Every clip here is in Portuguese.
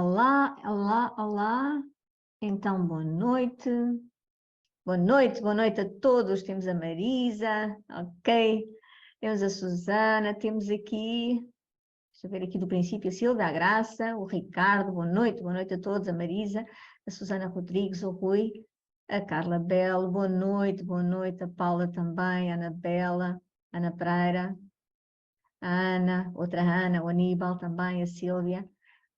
Olá, olá, olá. Então, boa noite. Boa noite a todos. Temos a Marisa, ok. Temos a Susana, temos aqui, deixa eu ver aqui do princípio, a Silvia, a Graça, o Ricardo, boa noite a todos, a Marisa, a Susana Rodrigues, o Rui, a Carla Belo, boa noite, a Paula também, a Anabela, Ana Pereira, a Ana, outra Ana, o Aníbal também, a Sílvia.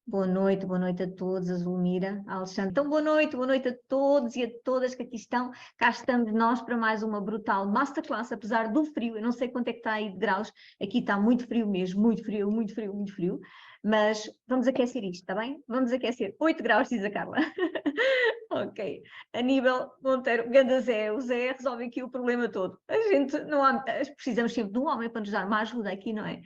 Boa noite a todos, a Zulmira, a Alexandre. Então, boa noite a todos e a todas que aqui estão. Cá estamos nós para mais uma brutal masterclass, apesar do frio. Eu não sei quanto é que está aí de graus. Aqui está muito frio mesmo, muito frio, muito frio, muito frio. Mas vamos aquecer isto, está bem? Vamos aquecer. 8 graus, diz a Carla. Ok. Aníbal Monteiro, ganda Zé. O Zé resolve aqui o problema todo. A gente não há... Precisamos sempre de um homem para nos dar uma ajuda aqui, não é?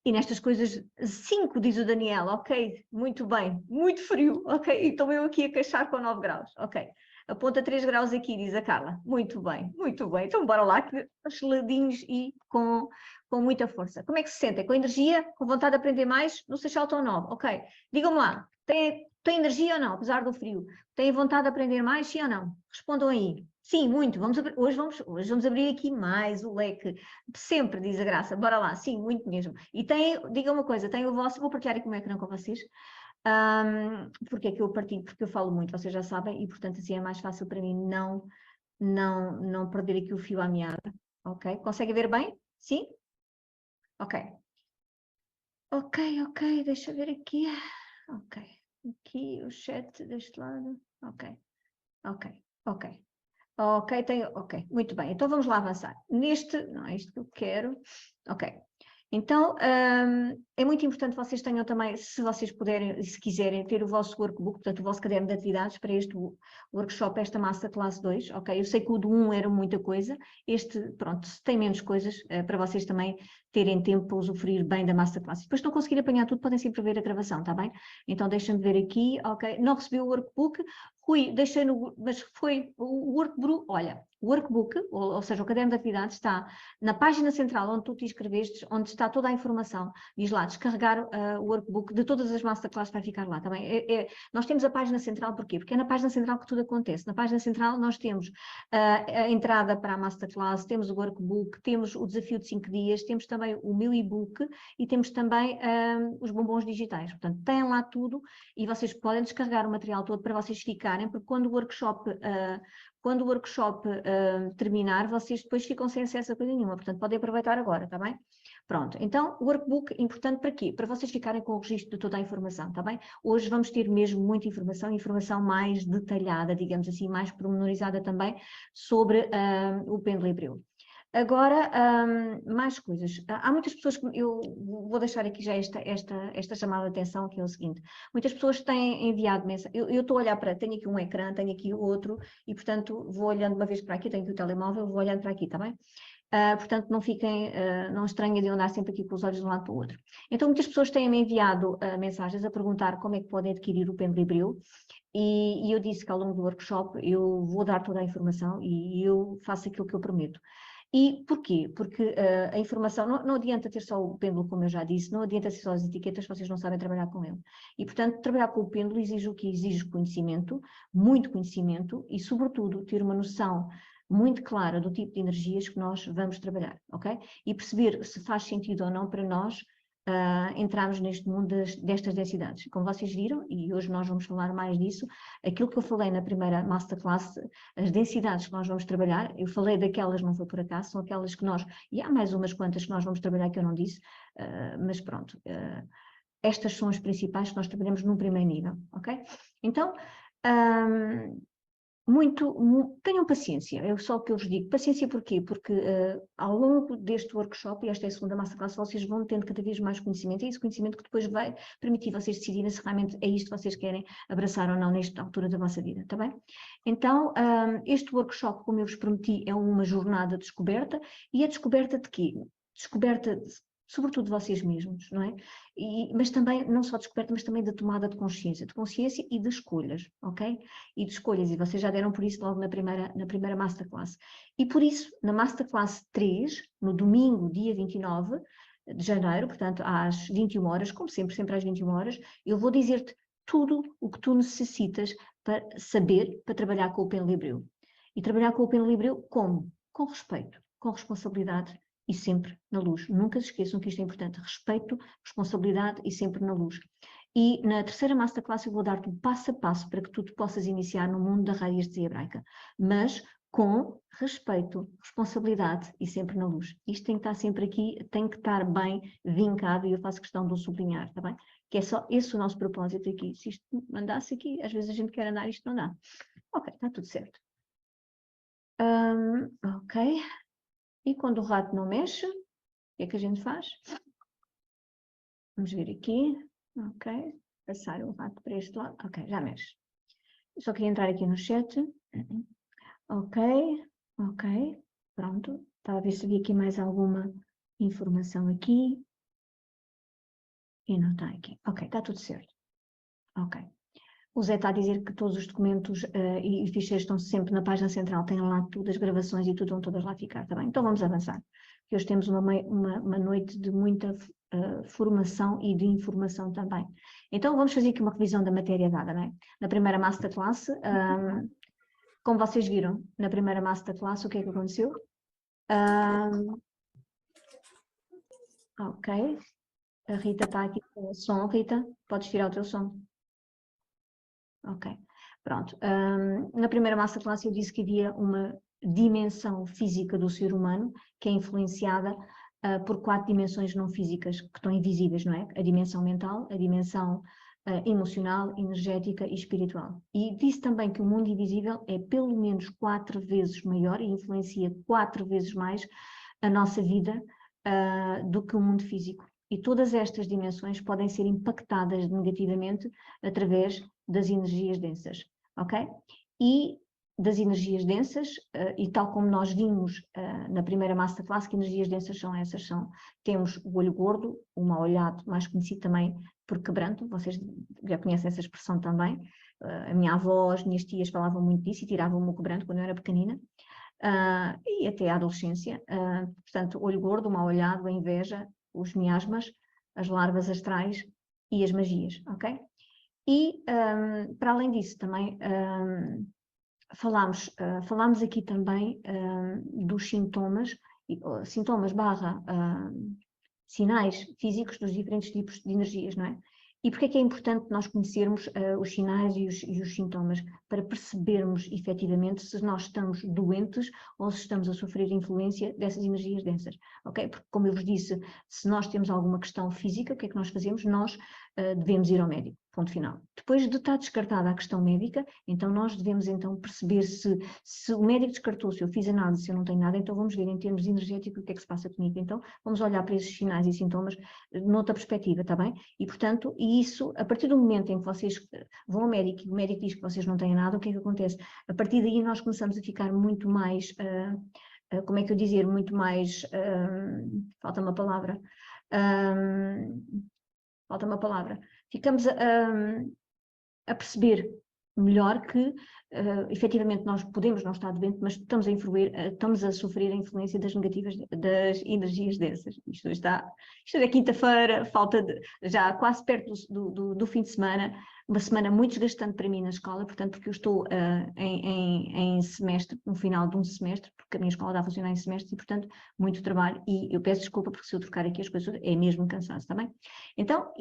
E nestas coisas, 5, diz o Daniel, ok, muito bem, muito frio, ok, e estou eu aqui a queixar com 9 graus, ok. Aponta 3 graus aqui, diz a Carla, muito bem, então bora lá, que geladinhos e com muita força. Como é que se sentem? Com energia? Com vontade de aprender mais? No Seixal estão 9, ok. Digam-me lá, tem energia ou não, apesar do frio? Têm vontade de aprender mais, sim ou não? Respondam aí. Sim, muito. Hoje vamos abrir aqui mais o leque. Sempre, diz a Graça. Bora lá. Sim, muito mesmo. E diga uma coisa, tem o vosso, vou partilhar aqui o meu ecrã com vocês. Porque é que eu partilho? Porque eu falo muito, vocês já sabem, e portanto assim é mais fácil para mim não perder aqui o fio à meada. Ok? Conseguem ver bem? Sim? Ok. Ok, deixa eu ver aqui. Ok. Aqui o chat deste lado. Ok. Ok, muito bem, então vamos lá avançar. Não é isto que eu quero. Ok, então é muito importante vocês tenham também, se vocês puderem, se quiserem, ter o vosso workbook, portanto o vosso caderno de atividades para este workshop, esta Masterclass 2, ok? Eu sei que o do 1 era muita coisa, este, pronto, tem menos coisas, para vocês também terem tempo para usufruir bem da Masterclass. Depois não conseguir apanhar tudo, podem sempre ver a gravação, está bem? Então deixem-me ver aqui, ok? Não recebi o workbook, Rui, deixei no, mas foi o workbook, olha, o workbook, ou seja, o caderno de atividades está na página central onde tu te inscreveste, onde está toda a informação, diz lá, descarregar o workbook de todas as masterclasses vai ficar lá, também. Nós temos a página central, porquê? Porque é na página central que tudo acontece. Na página central nós temos a entrada para a masterclass, temos o workbook, temos o desafio de 5 dias, temos também o meu e-book e temos também os bombons digitais. Portanto, têm lá tudo e vocês podem descarregar o material todo para vocês ficarem, porque quando o workshop terminar, vocês depois ficam sem acesso a coisa nenhuma, portanto podem aproveitar agora, está bem? Pronto, então o workbook importante para quê? Para vocês ficarem com o registro de toda a informação, está bem? Hoje vamos ter mesmo muita informação mais detalhada, digamos assim, mais pormenorizada também, sobre o pêndulo hebreu. Agora, mais coisas. Há muitas pessoas que eu vou deixar aqui já esta chamada de atenção, que é o seguinte: muitas pessoas têm enviado mensagem. Eu estou a olhar tenho aqui um ecrã, tenho aqui o outro, e portanto vou olhando uma vez para aqui, tenho aqui o telemóvel, vou olhando para aqui, está bem? Portanto, não fiquem, não estranhem de andar sempre aqui com os olhos de um lado para o outro. Então, muitas pessoas têm-me enviado mensagens a perguntar como é que podem adquirir o pêndulo hebreu, e eu disse que ao longo do workshop eu vou dar toda a informação e eu faço aquilo que eu prometo. E porquê? Porque a informação, não adianta ter só o pêndulo, como eu já disse, não adianta ter só as etiquetas, vocês não sabem trabalhar com ele. E, portanto, trabalhar com o pêndulo exige o que? Exige conhecimento, muito conhecimento e, sobretudo, ter uma noção muito clara do tipo de energias que nós vamos trabalhar, ok? E perceber se faz sentido ou não para nós entrarmos neste mundo destas densidades. Como vocês viram, e hoje nós vamos falar mais disso, aquilo que eu falei na primeira Masterclass, as densidades que nós vamos trabalhar, eu falei daquelas, não foi por acaso, são aquelas que nós, e há mais umas quantas que nós vamos trabalhar que eu não disse, mas pronto, estas são as principais que nós trabalhamos num primeiro nível, ok? Então, tenham paciência, é só o que eu vos digo. Paciência porquê? Porque ao longo deste workshop, e esta é a segunda masterclass, vocês vão tendo cada vez mais conhecimento, e esse conhecimento que depois vai permitir vocês decidirem se realmente é isto que vocês querem abraçar ou não nesta altura da vossa vida, está bem? Então, este workshop, como eu vos prometi, é uma jornada de descoberta, e a descoberta de quê? Descoberta sobretudo de vocês mesmos, não é? Mas também, não só descoberta, mas também da tomada de consciência e de escolhas, ok? E de escolhas, e vocês já deram por isso logo na primeira Masterclass. E por isso, na Masterclass 3, no domingo, dia 29, de janeiro, portanto às 21 horas, como sempre, sempre às 21 horas, eu vou dizer-te tudo o que tu necessitas para saber, para trabalhar com o Penlibreu. E trabalhar com o Penlibreu como? Com respeito, com responsabilidade e sempre na luz. Nunca se esqueçam que isto é importante. Respeito, responsabilidade e sempre na luz. E na terceira Masterclass eu vou dar-te um passo a passo para que tu te possas iniciar no mundo da radiestesia hebraica, mas com respeito, responsabilidade e sempre na luz. Isto tem que estar sempre aqui, tem que estar bem vincado e eu faço questão de o sublinhar, está bem? Que é só esse o nosso propósito aqui. Se isto andasse aqui, às vezes a gente quer andar, isto não dá. Ok, está tudo certo. Ok. E quando o rato não mexe, o que é que a gente faz? Vamos ver aqui. Ok. Passar o rato para este lado. Ok, já mexe. Eu só queria entrar aqui no chat. Ok. Ok. Pronto. Estava a ver se havia aqui mais alguma informação aqui. E não está aqui. Ok, está tudo certo. Ok. O Zé está a dizer que todos os documentos e ficheiros estão sempre na página central, tem lá tudo, as gravações e tudo, vão todas lá ficar, está bem? Então vamos avançar. Hoje temos uma noite de muita formação e de informação também. Então vamos fazer aqui uma revisão da matéria dada, não é? Na primeira Masterclass, como vocês viram, na primeira Masterclass, o que é que aconteceu? Ok, a Rita está aqui com o som. Rita, podes tirar o teu som. Ok, pronto. Na primeira Masterclass eu disse que havia uma dimensão física do ser humano que é influenciada por 4 dimensões não físicas que estão invisíveis, não é? A dimensão mental, a dimensão emocional, energética e espiritual. E disse também que o mundo invisível é pelo menos 4 vezes maior e influencia 4 vezes mais a nossa vida do que o mundo físico. E todas estas dimensões podem ser impactadas negativamente através das energias densas, ok? E das energias densas, e tal como nós vimos na primeira Masterclass, que energias densas são essas? Temos o olho gordo, o mau olhado, mais conhecido também por quebranto, vocês já conhecem essa expressão também, a minha avó, as minhas tias falavam muito disso e tiravam-me o quebranto quando eu era pequenina, e até a adolescência, portanto, olho gordo, o mau olhado, a inveja, os miasmas, as larvas astrais e as magias, ok? E, para além disso, também falámos aqui também dos sintomas, sintomas barra sinais físicos dos diferentes tipos de energias, não é? E porque é que é importante nós conhecermos os sinais e os sintomas? Para percebermos efetivamente se nós estamos doentes ou se estamos a sofrer influência dessas energias densas, ok? Porque, como eu vos disse, se nós temos alguma questão física, o que é que nós fazemos? Nós devemos ir ao médico, ponto final. Depois de estar descartada a questão médica, então nós devemos então perceber se o médico descartou, se eu fiz análise, se eu não tenho nada, então vamos ver em termos energéticos o que é que se passa comigo. Então vamos olhar para esses sinais e sintomas noutra perspectiva, está bem? E portanto, isso, a partir do momento em que vocês vão ao médico e o médico diz que vocês não têm nada, o que é que acontece? A partir daí nós começamos a ficar muito mais, como é que eu dizer, muito mais, falta uma palavra, ficamos a perceber melhor que efetivamente nós podemos não estar doentes, mas estamos a sofrer a influência das negativas, das energias densas. Isto é quinta-feira, já quase perto do fim de semana, uma semana muito desgastante para mim na escola, portanto, porque eu estou em semestre, no final de um semestre, porque a minha escola dá a funcionar em semestre e, portanto, muito trabalho, e eu peço desculpa porque se eu trocar aqui as coisas, é mesmo cansaço, está bem? Então,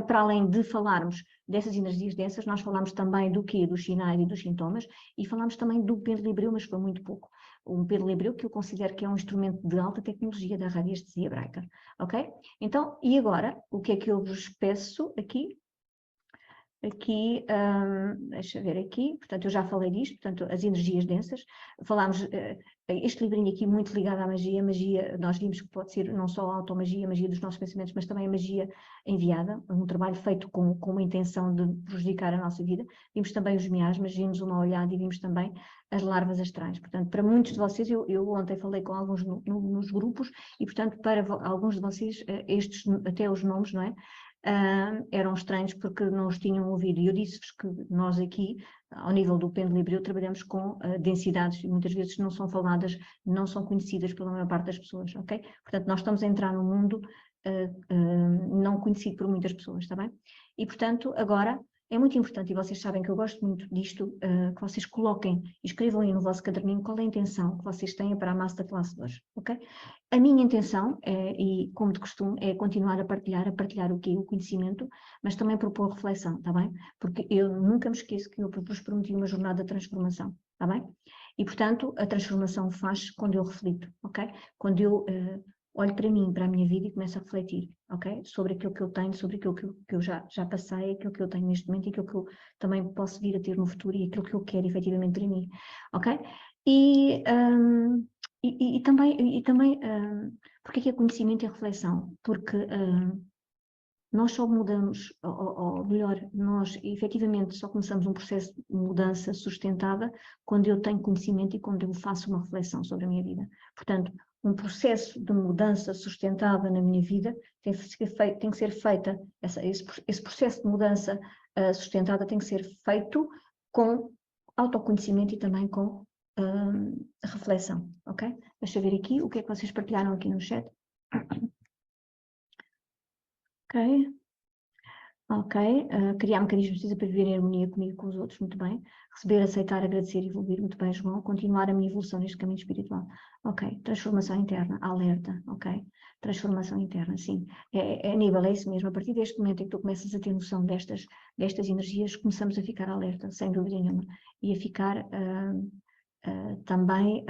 para além de falarmos dessas energias densas, nós falamos também do quê? Dos sinais e dos sintomas, e falamos também do Penlibreu, mas foi muito pouco. O Penlibreu, que eu considero que é um instrumento de alta tecnologia da radiestesia hebraica, ok? Então, e agora, o que é que eu vos peço aqui? Aqui, deixa eu ver aqui, portanto, eu já falei disto, portanto, as energias densas, falámos, este livrinho aqui muito ligado à magia, nós vimos que pode ser não só a automagia, a magia dos nossos pensamentos, mas também a magia enviada, um trabalho feito com uma intenção de prejudicar a nossa vida. Vimos também os miasmas, vimos uma olhada e vimos também as larvas astrais. Portanto, para muitos de vocês, eu ontem falei com alguns nos grupos, e portanto, para alguns de vocês, estes, até os nomes, não é? Eram estranhos porque não os tinham ouvido. E eu disse-vos que nós aqui, ao nível do Penlibreu, trabalhamos com densidades e muitas vezes não são faladas, não são conhecidas pela maior parte das pessoas, ok? Portanto, nós estamos a entrar num mundo não conhecido por muitas pessoas, está bem? E, portanto, agora é muito importante, e vocês sabem que eu gosto muito disto, que vocês coloquem, escrevam aí no vosso caderninho qual é a intenção que vocês têm para a Masterclass de hoje, ok? A minha intenção, e como de costume, é continuar a partilhar o quê? O conhecimento, mas também propor reflexão, está bem? Porque eu nunca me esqueço que eu vos prometi uma jornada de transformação, está bem? E, portanto, a transformação faz quando eu reflito, ok? Quando eu olho para mim, para a minha vida e começo a refletir, ok? Sobre aquilo que eu tenho, sobre aquilo que eu já passei, aquilo que eu tenho neste momento e aquilo que eu também posso vir a ter no futuro e aquilo que eu quero efetivamente para mim, ok? E também porque é que é conhecimento e reflexão? Porque nós só mudamos, ou melhor, nós efetivamente só começamos um processo de mudança sustentada quando eu tenho conhecimento e quando eu faço uma reflexão sobre a minha vida. Portanto, um processo de mudança sustentada na minha vida tem que ser feita, esse processo de mudança sustentada tem que ser feito com autoconhecimento e também com reflexão, ok? Deixa eu ver aqui o que é que vocês partilharam aqui no chat. Ok. Ok, criar mecanismos para viver em harmonia comigo e com os outros, muito bem. Receber, aceitar, agradecer e evoluir, muito bem, João. Continuar a minha evolução neste caminho espiritual. Ok, transformação interna, alerta, ok. Transformação interna, sim. Aníbal, é isso mesmo. A partir deste momento em que tu começas a ter noção destas energias, começamos a ficar alerta, sem dúvida nenhuma. E a ficar também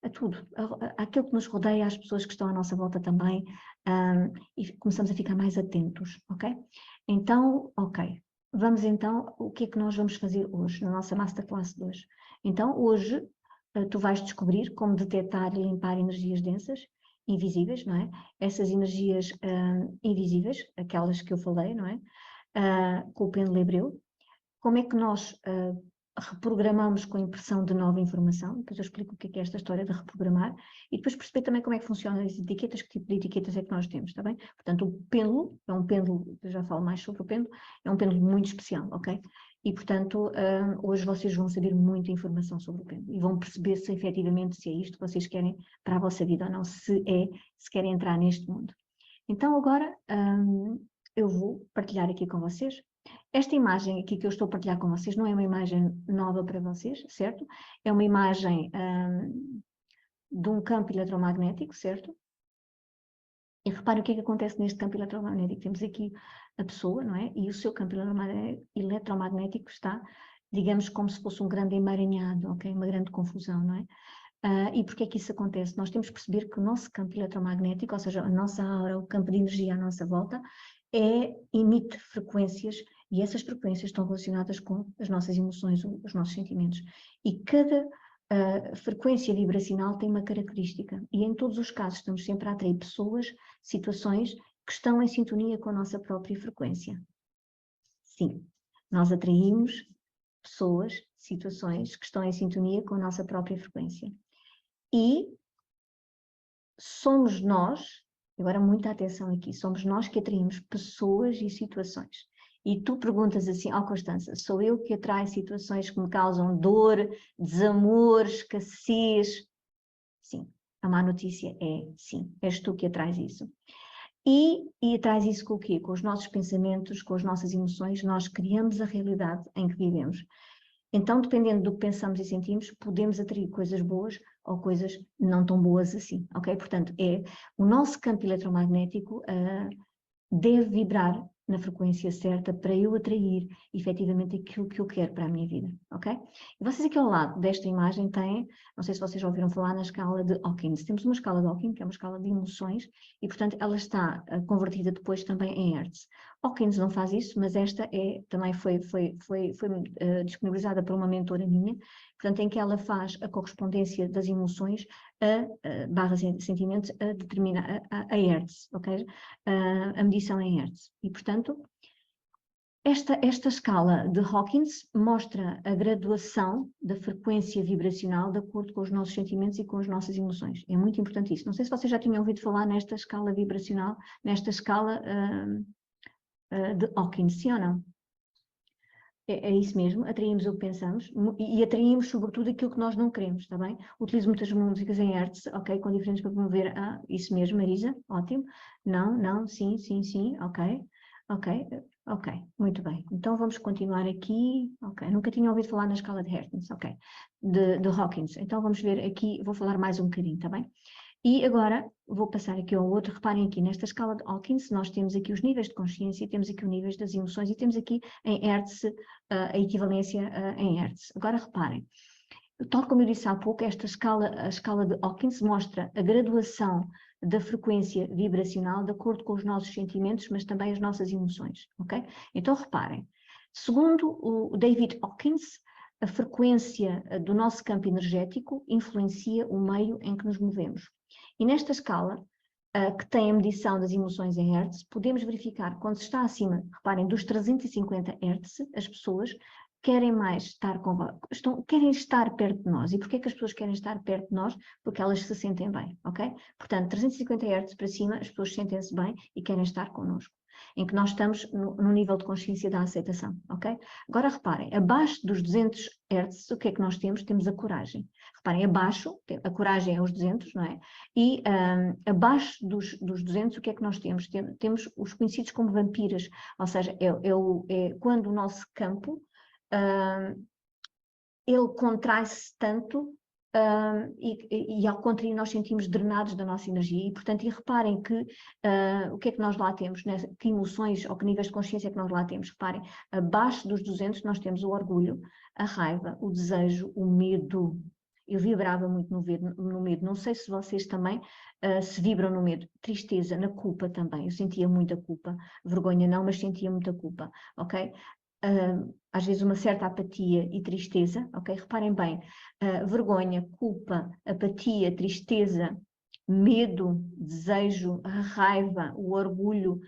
a tudo, àquilo que nos rodeia, às pessoas que estão à nossa volta também, e começamos a ficar mais atentos, ok? Então, ok, vamos então, o que é que nós vamos fazer hoje, na nossa Masterclass de hoje? Então, hoje, tu vais descobrir como detectar e limpar energias densas, invisíveis, não é? Essas energias invisíveis, aquelas que eu falei, não é? Com o pêndulo hebreu. Como é que nós reprogramamos com a impressão de nova informação, depois eu explico o que é esta história de reprogramar, e depois perceber também como é que funcionam as etiquetas, que tipo de etiquetas é que nós temos, está bem? Portanto, o pêndulo, é um pêndulo, eu já falo mais sobre o pêndulo, é um pêndulo muito especial, ok? E, portanto, hoje vocês vão saber muita informação sobre o pêndulo, e vão perceber se efetivamente se é isto que vocês querem para a vossa vida ou não, se querem entrar neste mundo. Então, agora, eu vou partilhar aqui com vocês. Esta imagem aqui que eu estou a partilhar com vocês não é uma imagem nova para vocês, certo? É uma imagem de um campo eletromagnético, certo? E reparem o que é que acontece neste campo eletromagnético. Temos aqui a pessoa, não é? E o seu campo eletromagnético está, digamos, como se fosse um grande emaranhado, ok? Uma grande confusão, não é? E porquê é que isso acontece? Nós temos que perceber que o nosso campo eletromagnético, ou seja, a nossa aura, o campo de energia à nossa volta, emite frequências, e essas frequências estão relacionadas com as nossas emoções, os nossos sentimentos. E cada frequência vibracional tem uma característica, e em todos os casos estamos sempre a atrair pessoas, situações que estão em sintonia com a nossa própria frequência. Sim, nós atraímos pessoas, situações que estão em sintonia com a nossa própria frequência. E somos nós, agora muita atenção aqui, somos nós que atraímos pessoas e situações. E tu perguntas assim, Constança, sou eu que atraio situações que me causam dor, desamor, escassez? Sim, a má notícia é sim, és tu que atrais isso. E atrais isso com o quê? Com os nossos pensamentos, com as nossas emoções, nós criamos a realidade em que vivemos. Então, dependendo do que pensamos e sentimos, podemos atrair coisas boas ou coisas não tão boas assim, ok? Portanto, o nosso campo eletromagnético deve vibrar na frequência certa para eu atrair efetivamente aquilo que eu quero para a minha vida, ok? E vocês aqui ao lado desta imagem têm, não sei se vocês já ouviram falar na escala de Hawkins. Temos uma escala de Hawkins, que é uma escala de emoções, e portanto ela está convertida depois também em hertz. Hawkins não faz isso, mas esta também foi disponibilizada por uma mentora minha, portanto em que ela faz a correspondência das emoções barra sentimentos a determinar a hertz, ok? A medição em hertz. E, portanto, esta escala de Hawkins mostra a graduação da frequência vibracional de acordo com os nossos sentimentos e com as nossas emoções. É muito importante isso. Não sei se vocês já tinham ouvido falar nesta escala vibracional, nesta escala de Hawkins, sim ou não? É isso mesmo, atraímos o que pensamos e atraímos sobretudo aquilo que nós não queremos, está bem? Utilizo muitas músicas em hertz, ok, com diferentes para promover, isso mesmo, Marisa, ótimo, não, não, sim, sim, sim, ok, ok, ok, muito bem. Então vamos continuar aqui, ok, nunca tinha ouvido falar na escala de Hertz, ok, de Hawkins, então vamos ver aqui, vou falar mais um bocadinho, está bem? E agora vou passar aqui ao outro. Reparem aqui, nesta escala de Hawkins, nós temos aqui os níveis de consciência, temos aqui os níveis das emoções e temos aqui em Hertz a equivalência em Hertz. Agora reparem, tal como eu disse há pouco, a escala de Hawkins mostra a graduação da frequência vibracional de acordo com os nossos sentimentos, mas também as nossas emoções, ok? Então reparem, segundo o David Hawkins, a frequência do nosso campo energético influencia o meio em que nos movemos. E nesta escala, que tem a medição das emoções em Hertz, podemos verificar quando se está acima, reparem, dos 350 Hertz, as pessoas querem mais estar querem estar perto de nós. E porquê que as pessoas querem estar perto de nós? Porque elas se sentem bem, ok? Portanto, 350 Hz para cima, as pessoas sentem-se bem e querem estar connosco. Em que nós estamos no nível de consciência da aceitação, ok? Agora reparem, abaixo dos 200 Hz, o que é que nós temos? Temos a coragem. Reparem, abaixo, a coragem é os 200, não é? E abaixo dos 200, o que é que nós temos? Temos os conhecidos como vampiras, ou seja, é quando o nosso campo ele contrai-se tanto e ao contrair nós sentimos drenados da nossa energia e portanto, e reparem que o que é que nós lá temos, né? Que emoções ou que níveis de consciência é que nós lá temos, reparem, abaixo dos 200 nós temos o orgulho, a raiva, o desejo, o medo. Eu vibrava muito no medo, não sei se vocês também se vibram no medo, tristeza, na culpa também, eu sentia muita culpa, vergonha não, mas sentia muita culpa, ok? Às vezes uma certa apatia e tristeza, ok? Reparem bem, vergonha, culpa, apatia, tristeza, medo, desejo, a raiva, o orgulho,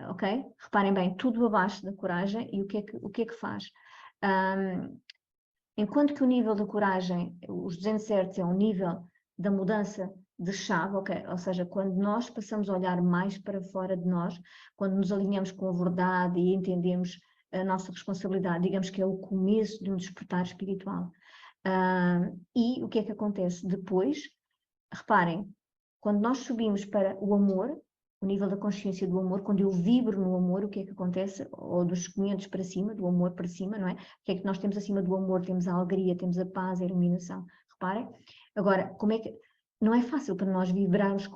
ok? Reparem bem, tudo abaixo da coragem e o que é que faz? Enquanto que o nível da coragem, os 200 Hz é um nível da mudança de chave, ok? Ou seja, quando nós passamos a olhar mais para fora de nós, quando nos alinhamos com a verdade e entendemos a nossa responsabilidade, digamos que é o começo de um despertar espiritual. E o que é que acontece depois? Reparem, quando nós subimos para o amor, o nível da consciência do amor, quando eu vibro no amor, o que é que acontece? Ou dos 500 para cima, do amor para cima, não é? O que é que nós temos acima do amor? Temos a alegria, temos a paz, a iluminação. Reparem. Agora, como é que... Não é fácil para nós vibrarmos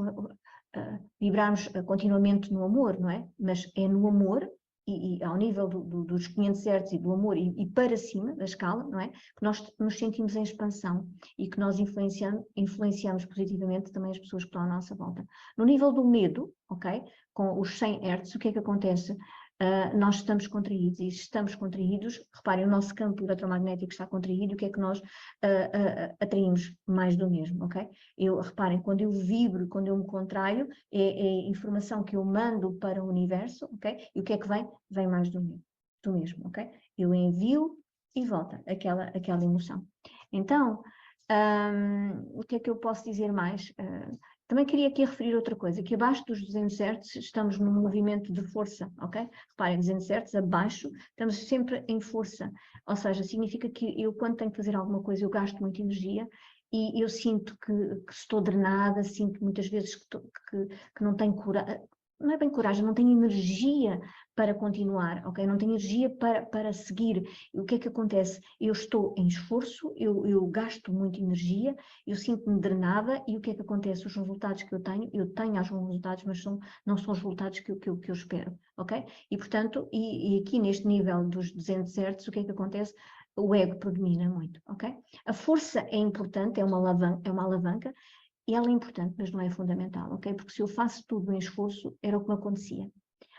continuamente no amor, não é? Mas é no amor e ao nível dos 500 Hz e do amor e para cima da escala, não é? Que nós nos sentimos em expansão e que nós influenciamos positivamente também as pessoas que estão à nossa volta. No nível do medo, ok? Com os 100 Hz, o que é que acontece? Nós estamos contraídos e se estamos contraídos, reparem, o nosso campo eletromagnético está contraído, o que é que nós atraímos? Mais do mesmo, ok? Reparem, quando eu vibro, quando eu me contraio, é informação que eu mando para o universo, ok? E o que é que vem? Vem mais do mesmo, ok? Eu envio e volta aquela emoção. Então, o que é que eu posso dizer mais? Também queria aqui referir outra coisa, que abaixo dos 200 Hz estamos num movimento de força, ok? Reparem, 200 Hz abaixo, estamos sempre em força, ou seja, significa que eu quando tenho que fazer alguma coisa eu gasto muita energia e eu sinto que estou drenada, sinto muitas vezes que não tenho coragem, não é bem coragem, não tenho energia para continuar, ok? Não tenho energia para seguir. E o que é que acontece? Eu estou em esforço, eu gasto muita energia, eu sinto-me drenada e o que é que acontece? Os resultados que eu tenho alguns resultados, mas não são os resultados que eu espero, ok? E portanto, e aqui neste nível dos 200 Hz, o que é que acontece? O ego predomina muito, ok? A força é importante, é uma alavanca, e ela é importante, mas não é fundamental, ok? Porque se eu faço tudo em esforço, era o que me acontecia.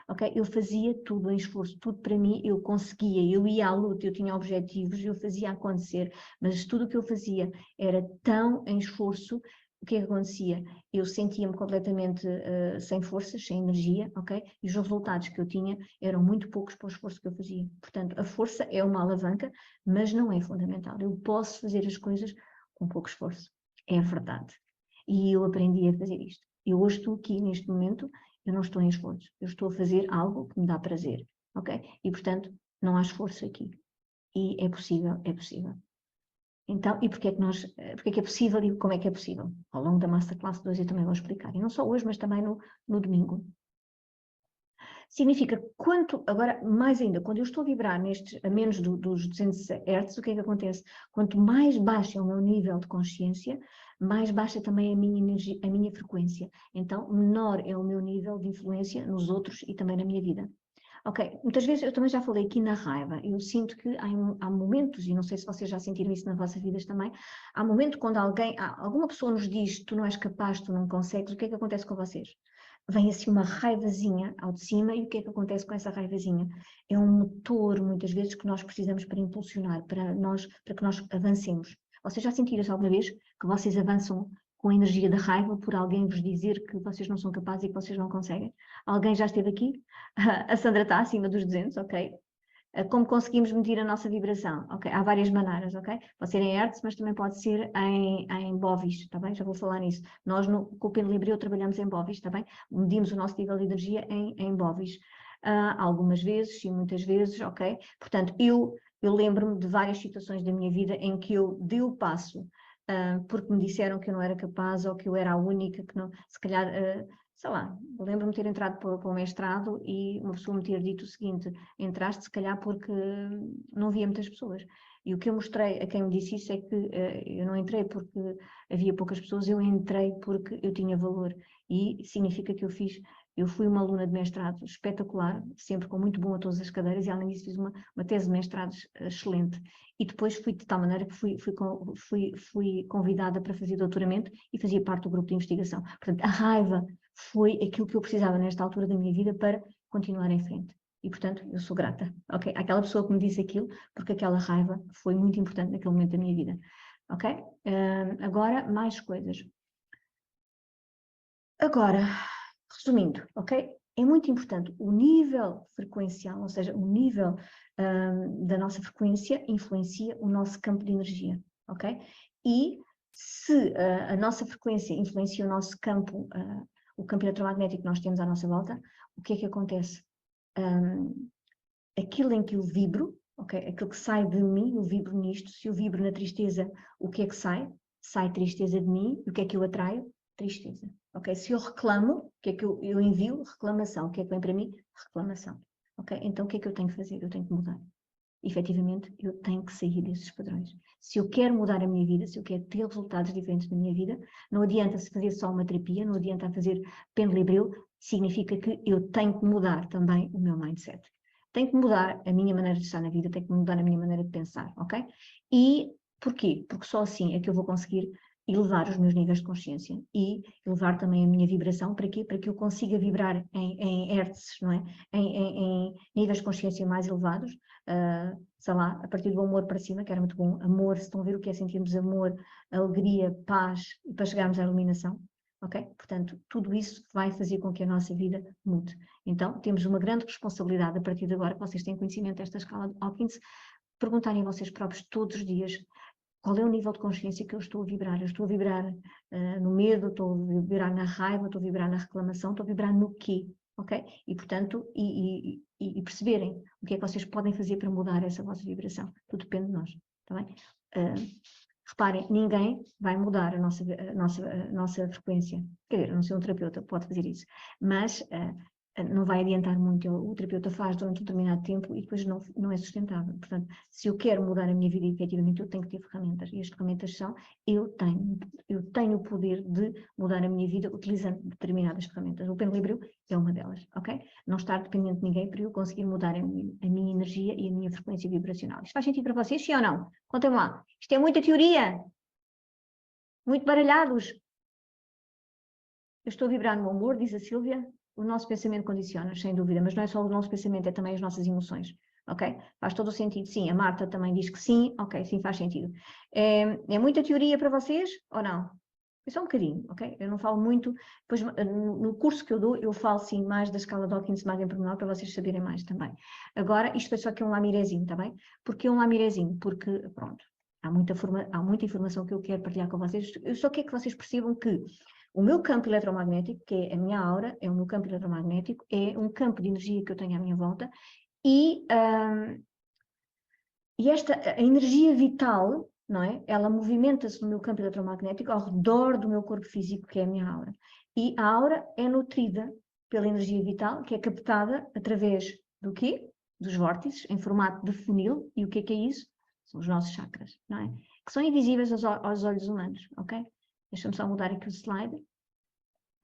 Okay? Eu fazia tudo em esforço, tudo para mim eu conseguia, eu ia à luta, eu tinha objetivos, eu fazia acontecer, mas tudo o que eu fazia era tão em esforço, o que é que acontecia? Eu sentia-me completamente sem forças, sem energia, ok? E os resultados que eu tinha eram muito poucos para o esforço que eu fazia. Portanto, a força é uma alavanca, mas não é fundamental. Eu posso fazer as coisas com pouco esforço, é verdade. E eu aprendi a fazer isto. Eu hoje estou aqui, neste momento, eu não estou em esforço, eu estou a fazer algo que me dá prazer, ok? E, portanto, não há esforço aqui. E é possível, é possível. Então, e porque é que é possível e como é que é possível? Ao longo da Masterclass 2 eu também vou explicar. E não só hoje, mas também no domingo. Significa agora mais ainda, quando eu estou a vibrar a menos dos 200 Hz, o que é que acontece? Quanto mais baixo é o meu nível de consciência, mais baixa também a minha energia, a minha frequência. Então, menor é o meu nível de influência nos outros e também na minha vida. Ok, muitas vezes eu também já falei aqui na raiva, eu sinto que há momentos, e não sei se vocês já sentiram isso nas vossas vidas também, há momentos quando alguma pessoa nos diz tu não és capaz, tu não consegues, o que é que acontece com vocês? Vem assim uma raivazinha ao de cima, e o que é que acontece com essa raivazinha? É um motor, muitas vezes, que nós precisamos para impulsionar, para que nós avancemos. Vocês já sentiram isso alguma vez? Que vocês avançam com a energia da raiva por alguém vos dizer que vocês não são capazes e que vocês não conseguem? Alguém já esteve aqui? A Sandra está acima dos 200, ok? Como conseguimos medir a nossa vibração? Ok, há várias maneiras, ok? Pode ser em hertz, mas também pode ser em bovis, está bem? Já vou falar nisso. Nós, com o Pendulum Libreu, trabalhamos em bovis, está bem? Medimos o nosso nível de energia em bovis. Algumas vezes e muitas vezes, ok? Portanto, eu lembro-me de várias situações da minha vida em que eu dei o passo porque me disseram que eu não era capaz ou que eu era a única que não, se calhar, sei lá, lembro-me de ter entrado para o mestrado e uma pessoa me ter dito o seguinte: entraste se calhar porque não havia muitas pessoas. E o que eu mostrei a quem me disse isso é que eu não entrei porque havia poucas pessoas, eu entrei porque eu tinha valor. E significa que eu fui uma aluna de mestrado espetacular, sempre com muito bom a todas as cadeiras, e além disso fiz uma tese de mestrado excelente. E depois fui de tal maneira que fui convidada para fazer doutoramento e fazia parte do grupo de investigação. Portanto, a raiva foi aquilo que eu precisava nesta altura da minha vida para continuar em frente. E, portanto, eu sou grata, ok? Àquela pessoa que me disse aquilo, porque aquela raiva foi muito importante naquele momento da minha vida, ok? Agora, mais coisas. Agora, resumindo, ok? É muito importante o nível frequencial, ou seja, o nível da nossa frequência influencia o nosso campo de energia, ok? E se a nossa frequência influencia o nosso campo, o campo eletromagnético que nós temos à nossa volta, o que é que acontece? Aquilo em que eu vibro, ok? Aquilo que sai de mim, eu vibro nisto. Se eu vibro na tristeza, o que é que sai? Sai tristeza de mim. E o que é que eu atraio? Tristeza. Ok? Se eu reclamo, o que é que eu envio? Reclamação. O que é que vem para mim? Reclamação. Ok? Então o que é que eu tenho que fazer? Eu tenho que mudar. Efetivamente, eu tenho que sair desses padrões. Se eu quero mudar a minha vida, se eu quero ter resultados diferentes na minha vida, não adianta se fazer só uma terapia, não adianta fazer Pendulum Libreu, significa que eu tenho que mudar também o meu mindset. Tenho que mudar a minha maneira de estar na vida, tenho que mudar a minha maneira de pensar, ok? E porquê? Porque só assim é que eu vou conseguir elevar os meus níveis de consciência e elevar também a minha vibração. Para quê? Para que eu consiga vibrar em hertz, não é? Em níveis de consciência mais elevados, sei lá, a partir do amor para cima, que era muito bom. Amor, se estão a ver o que é sentirmos amor, alegria, paz, e para chegarmos à iluminação. Ok? Portanto, tudo isso vai fazer com que a nossa vida mude. Então, temos uma grande responsabilidade a partir de agora, que vocês têm conhecimento desta escala de Hawkins, perguntarem a vocês próprios todos os dias qual é o nível de consciência que eu estou a vibrar. Eu estou a vibrar no medo, estou a vibrar na raiva, estou a vibrar na reclamação, estou a vibrar no quê? Ok? E, portanto, e perceberem o que é que vocês podem fazer para mudar essa vossa vibração. Tudo depende de nós, está bem? Reparem, ninguém vai mudar a nossa frequência. Quer dizer, a não ser um terapeuta, pode fazer isso. Mas não vai adiantar muito. O terapeuta faz durante um determinado tempo e depois não é sustentável. Portanto, se eu quero mudar a minha vida, efetivamente, eu tenho que ter ferramentas. E as ferramentas são, eu tenho o poder de mudar a minha vida utilizando determinadas ferramentas. O Pendulum Libreu é uma delas, ok? Não estar dependente de ninguém para eu conseguir mudar a minha energia e a minha frequência vibracional. Isto faz sentido para vocês, sim ou não? Contem-me lá. Isto é muita teoria. Muito baralhados. Eu estou a vibrar no amor, diz a Sílvia. O nosso pensamento condiciona, sem dúvida, mas não é só o nosso pensamento, é também as nossas emoções, ok? Faz todo o sentido, sim. A Marta também diz que sim, ok, sim, faz sentido. É muita teoria para vocês ou não? É só um bocadinho, ok? Eu não falo muito, depois no curso que eu dou, eu falo sim mais da escala de Hawkins mais em pormenor para vocês saberem mais também. Agora, isto foi só aqui um lamirezinho, tá bem? Porquê um lamirezinho? Porque, pronto, há muita informação que eu quero partilhar com vocês. Eu só quero que vocês percebam que o meu campo eletromagnético, que é a minha aura, é o meu campo eletromagnético, é um campo de energia que eu tenho à minha volta e E a energia vital, não é? Ela movimenta-se no meu campo eletromagnético ao redor do meu corpo físico, que é a minha aura. E a aura é nutrida pela energia vital, que é captada através do quê? Dos vórtices, em formato de funil. E o que é isso? São os nossos chakras, não é? Que são invisíveis aos olhos humanos, ok? Deixa-me só mudar aqui o slide.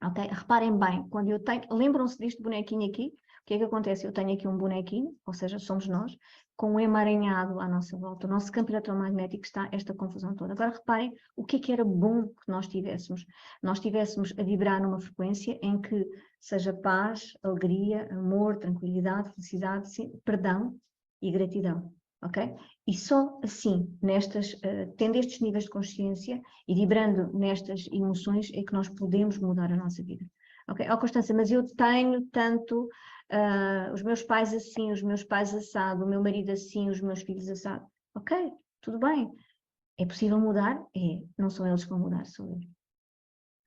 Ok? Reparem bem, quando eu tenho... Lembram-se deste bonequinho aqui? O que é que acontece? Eu tenho aqui um bonequinho, ou seja, somos nós, com um emaranhado à nossa volta. O nosso campo eletromagnético está esta confusão toda. Agora reparem o que é que era bom que nós tivéssemos. Nós tivéssemos a vibrar numa frequência em que seja paz, alegria, amor, tranquilidade, felicidade, perdão e gratidão. Ok? E só assim, tendo estes níveis de consciência e vibrando nestas emoções, é que nós podemos mudar a nossa vida. Ok? Oh, Constância, mas eu tenho tanto os meus pais assim, os meus pais assado, o meu marido assim, os meus filhos assado. Ok, tudo bem. É possível mudar? É. Não são eles que vão mudar, sou eu.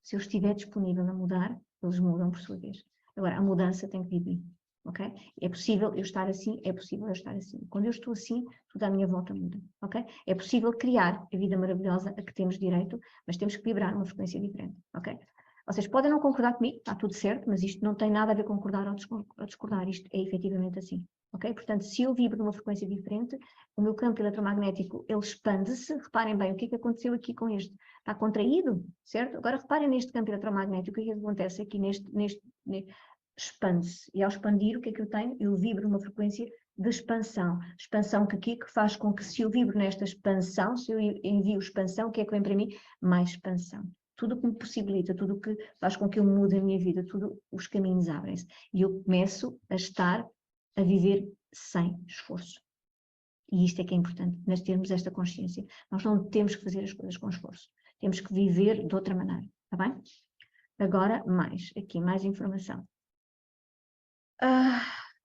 Se eu estiver disponível a mudar, eles mudam por sua vez. Agora, a mudança tem que vir de mim. Ok? É possível eu estar assim, é possível eu estar assim. Quando eu estou assim, tudo à minha volta muda. Ok? É possível criar a vida maravilhosa a que temos direito, mas temos que vibrar numa frequência diferente. Ok? Vocês podem não concordar comigo, está tudo certo, mas isto não tem nada a ver com concordar ou discordar. Isto é efetivamente assim. Ok? Portanto, se eu vibro numa frequência diferente, o meu campo eletromagnético, ele expande-se. Reparem bem, o que é que aconteceu aqui com este? Está contraído, certo? Agora reparem neste campo eletromagnético, o que é que acontece aqui expande-se. E ao expandir, o que é que eu tenho? Eu vibro numa frequência de expansão. Expansão que faz com que, se eu vibro nesta expansão, se eu envio expansão, o que é que vem para mim? Mais expansão. Tudo o que me possibilita, tudo o que faz com que eu mude a minha vida, tudo os caminhos abrem-se. E eu começo a viver sem esforço. E isto é que é importante, nós termos esta consciência. Nós não temos que fazer as coisas com esforço. Temos que viver de outra maneira, está bem? Agora, mais informação.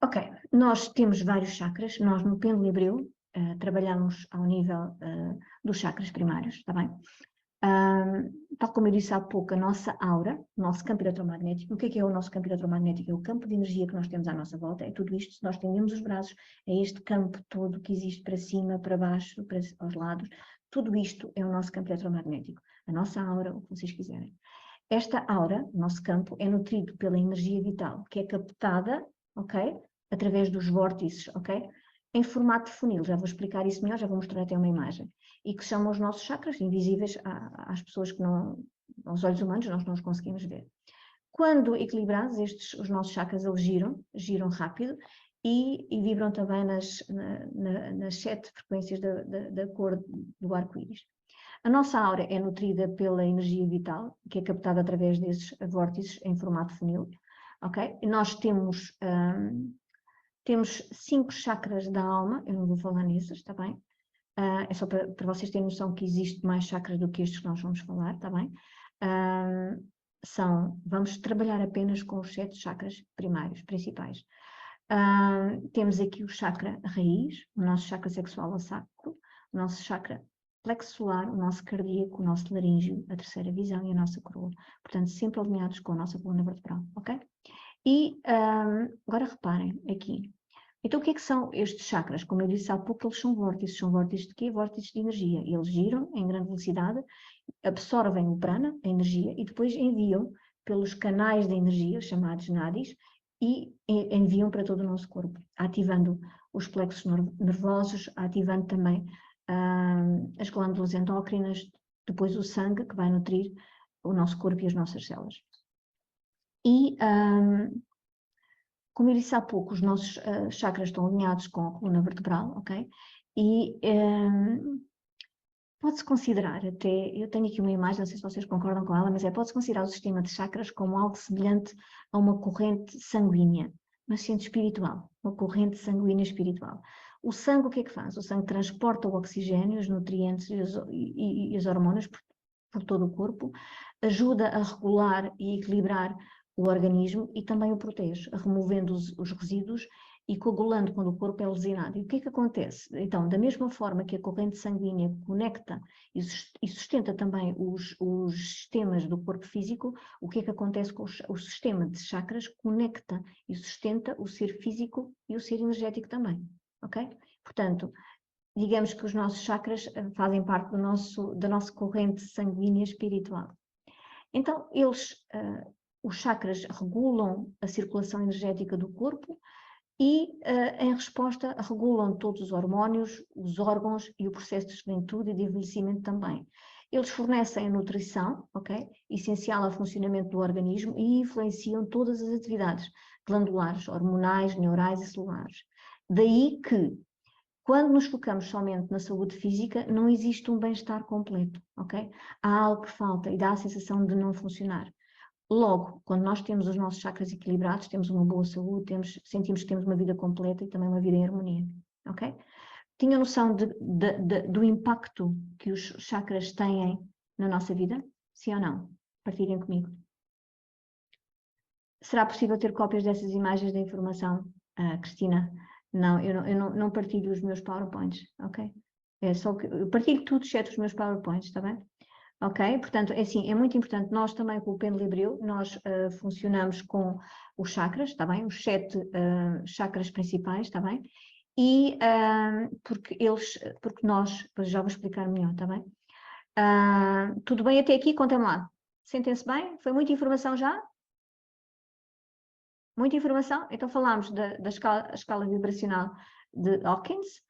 Ok, nós temos vários chakras, nós no Pêndulo Hebreu trabalhamos ao nível dos chakras primários, está bem? Tal como eu disse há pouco, a nossa aura, o nosso campo eletromagnético, o que é o nosso campo eletromagnético? É o campo de energia que nós temos à nossa volta, é tudo isto, se nós tendemos os braços, é este campo todo que existe para cima, para baixo, aos lados, tudo isto é o nosso campo eletromagnético, a nossa aura, o que vocês quiserem. Esta aura, o nosso campo, é nutrido pela energia vital, que é captada, ok? Através dos vórtices, ok? Em formato de funil, já vou explicar isso melhor, já vou mostrar até uma imagem. E que chamam os nossos chakras, invisíveis às pessoas que não, aos olhos humanos, nós não os conseguimos ver. Quando equilibrados, os nossos chakras, eles giram rápido e vibram também nas 7 frequências da cor do arco-íris. A nossa aura é nutrida pela energia vital, que é captada através desses vórtices em formato funil, ok? E nós temos 5 chakras da alma, eu não vou falar nesses, está bem? É só para vocês terem noção que existe mais chakras do que estes que nós vamos falar, está bem? Vamos trabalhar apenas com os 7 chakras primários, principais. Temos aqui o chakra raiz, o nosso chakra sexual ao sacro, o nosso chakra plexo solar, o nosso cardíaco, o nosso laríngeo, a terceira visão e a nossa coroa. Portanto, sempre alinhados com a nossa coluna vertebral, ok? E agora reparem aqui. Então, o que é que são estes chakras? Como eu disse há pouco, eles são vórtices. São vórtices de quê? Vórtices de energia. Eles giram em grande velocidade, absorvem o prana, a energia, e depois enviam pelos canais de energia, chamados nadis, e enviam para todo o nosso corpo, ativando os plexos nervosos, ativando também as glândulas endócrinas, depois o sangue, que vai nutrir o nosso corpo e as nossas células. E, como eu disse há pouco, os nossos chakras estão alinhados com a coluna vertebral, ok? E pode-se considerar até, eu tenho aqui uma imagem, não sei se vocês concordam com ela, mas pode-se considerar o sistema de chakras como algo semelhante a uma corrente sanguínea, mas sendo espiritual, uma corrente sanguínea espiritual. O sangue o que é que faz? O sangue transporta o oxigênio, os nutrientes e as hormonas por todo o corpo, ajuda a regular e equilibrar o organismo e também o protege, removendo os resíduos e coagulando quando o corpo é lesionado. E o que é que acontece? Então, da mesma forma que a corrente sanguínea conecta e sustenta também os sistemas do corpo físico, o que é que acontece com o sistema de chakras? Conecta e sustenta o ser físico e o ser energético também, ok? Portanto, digamos que os nossos chakras fazem parte da nossa corrente sanguínea espiritual. Então, os chakras regulam a circulação energética do corpo e, em resposta, regulam todos os hormônios, os órgãos e o processo de juventude e de envelhecimento também. Eles fornecem a nutrição, ok? Essencial ao funcionamento do organismo e influenciam todas as atividades glandulares, hormonais, neurais e celulares. Daí que, quando nos focamos somente na saúde física, não existe um bem-estar completo, ok? Há algo que falta e dá a sensação de não funcionar. Logo, quando nós temos os nossos chakras equilibrados, temos uma boa saúde, sentimos que temos uma vida completa e também uma vida em harmonia, ok? Tinha noção do impacto que os chakras têm na nossa vida? Sim ou não? Partilhem comigo. Será possível ter cópias dessas imagens da informação, Cristina? Não, eu não partilho os meus PowerPoints, ok? É só que eu partilho tudo, exceto os meus PowerPoints, está bem? Ok? Portanto, é assim, é muito importante, nós também com o Pendle Abril, nós funcionamos com os chakras, está bem? Os 7 chakras principais, está bem? E porque nós, depois já vou explicar melhor, está bem? Tudo bem até aqui? Contem-me lá. Sentem-se bem? Foi muita informação já? Muita informação? Então falámos da escala vibracional de Hawkins,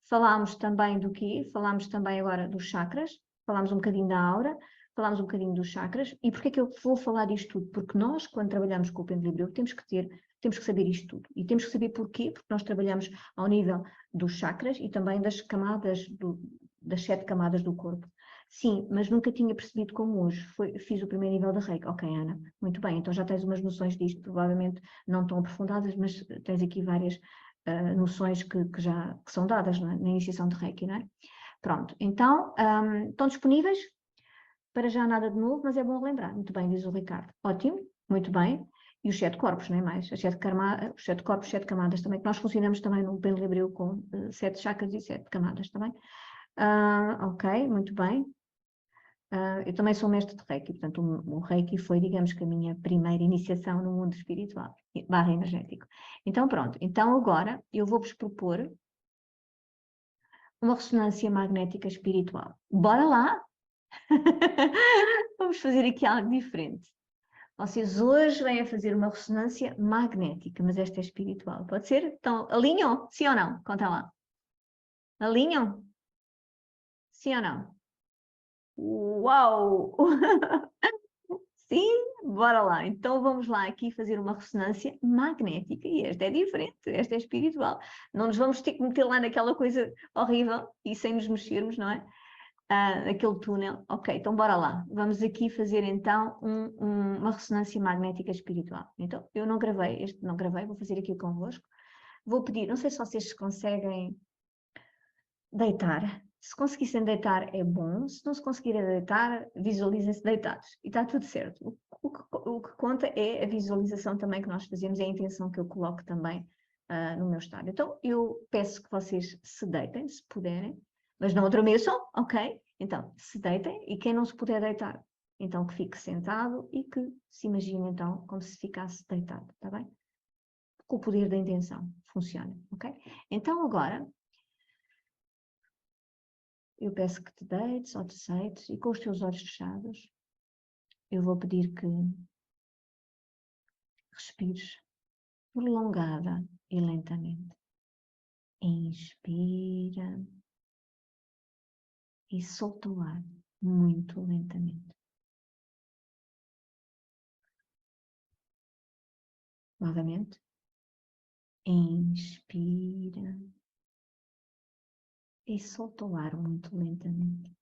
falámos também do quê? Falámos também agora dos chakras, falámos um bocadinho da aura, falámos um bocadinho dos chakras. E porquê é que eu vou falar disto tudo? Porque nós, quando trabalhamos com o Pendle Abril, temos que saber isto tudo. E temos que saber porquê, porque nós trabalhamos ao nível dos chakras e também das camadas, das 7 camadas do corpo. Sim, mas nunca tinha percebido como hoje. Fiz o primeiro nível da Reiki. Ok, Ana, muito bem, então já tens umas noções disto, provavelmente não tão aprofundadas, mas tens aqui várias noções que são dadas na iniciação de Reiki, não é? Pronto, então, estão disponíveis? Para já nada de novo, mas é bom relembrar. Muito bem, diz o Ricardo. Ótimo, muito bem. E os 7 corpos, não é mais? Os 7 corpos, 7 camadas também, que nós funcionamos também no Pendle Abril com 7 chakras e 7 camadas também. Ok, muito bem. Eu também sou mestre de Reiki, portanto o Reiki foi, digamos que a minha primeira iniciação no mundo espiritual, / energético. Então pronto, então agora eu vou-vos propor uma ressonância magnética espiritual. Bora lá? Vamos fazer aqui algo diferente. Vocês hoje vêm a fazer uma ressonância magnética, mas esta é espiritual. Pode ser? Então, alinham? Sim ou não? Conta lá. Alinham? Sim ou não? Uau! Sim, bora lá. Então vamos lá aqui fazer uma ressonância magnética e esta é diferente, esta é espiritual. Não nos vamos ter que meter lá naquela coisa horrível e sem nos mexermos, não é? Aquele túnel. Ok, então bora lá. Vamos aqui fazer então uma ressonância magnética espiritual. Então eu não gravei, vou fazer aqui convosco. Vou pedir, não sei se vocês conseguem deitar. Se conseguissem deitar é bom, se não se conseguirem deitar, visualizem-se deitados e está tudo certo. O que conta é a visualização também que nós fazemos, é a intenção que eu coloco também no meu estado. Então eu peço que vocês se deitem, se puderem, mas não adormeçam, ok? Então se deitem e quem não se puder deitar, então que fique sentado e que se imagine então como se ficasse deitado, está bem? Com o poder da intenção, funciona, ok? Então agora eu peço que te deites ou te seites e com os teus olhos fechados eu vou pedir que respires prolongada e lentamente. Inspira e solta o ar muito lentamente. Novamente. Inspira e solta o ar muito lentamente.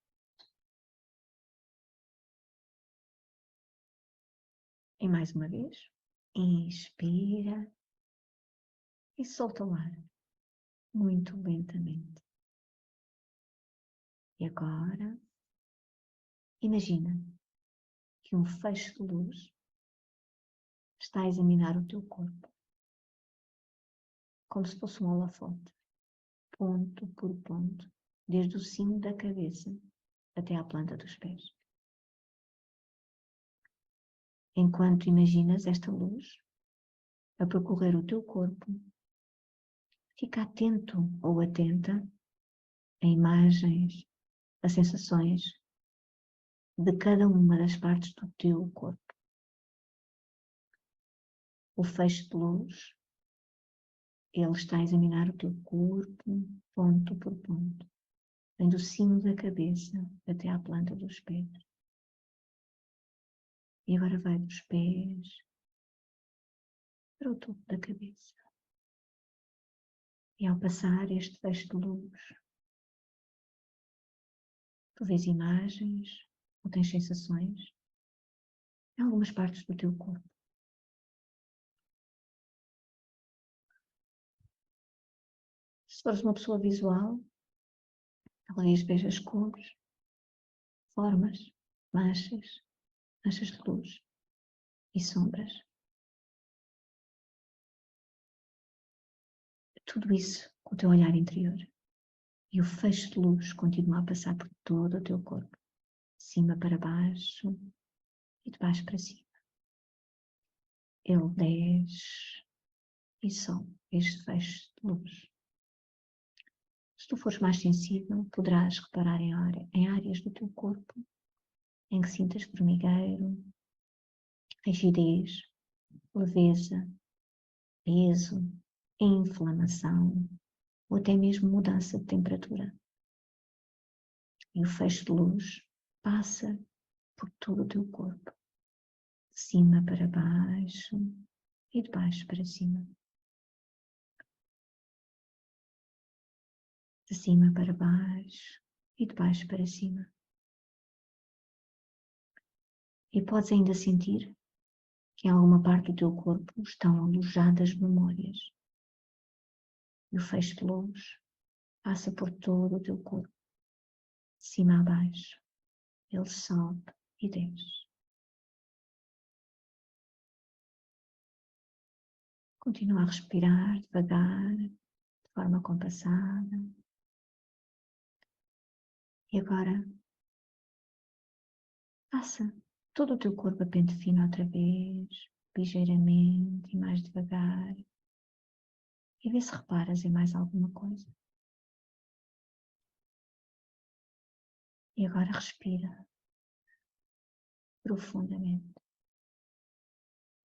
E mais uma vez. Inspira e solta o ar muito lentamente. E agora, imagina que um feixe de luz está a examinar o teu corpo, como se fosse um holofote, ponto por ponto, desde o cimo da cabeça até à planta dos pés. Enquanto imaginas esta luz a percorrer o teu corpo, fica atento ou atenta a imagens, a sensações de cada uma das partes do teu corpo. O feixe de luz, ele está a examinar o teu corpo, ponto por ponto. Vem do cimo da cabeça até à planta dos pés. E agora vai dos pés para o topo da cabeça. E ao passar este feixe de luz, tu vês imagens ou tens sensações em algumas partes do teu corpo. Se fores uma pessoa visual, talvez vejas cores, formas, manchas de luz e sombras. Tudo isso com o teu olhar interior. E o feixe de luz continua a passar por todo o teu corpo, de cima para baixo e de baixo para cima. Ele desce e sobe este feixe de luz. Se tu fores mais sensível, poderás reparar em áreas do teu corpo em que sintas formigueiro, rigidez, leveza, peso, inflamação ou até mesmo mudança de temperatura. E o feixe de luz passa por todo o teu corpo, de cima para baixo e de baixo para cima. De cima para baixo e de baixo para cima. E podes ainda sentir que em alguma parte do teu corpo estão alojadas memórias. E o feixe de luz passa por todo o teu corpo, de cima a baixo. Ele sobe e desce. Continua a respirar devagar, de forma compassada. E agora, passa todo o teu corpo a pente fino outra vez, ligeiramente e mais devagar. E vê se reparas em mais alguma coisa. E agora respira profundamente.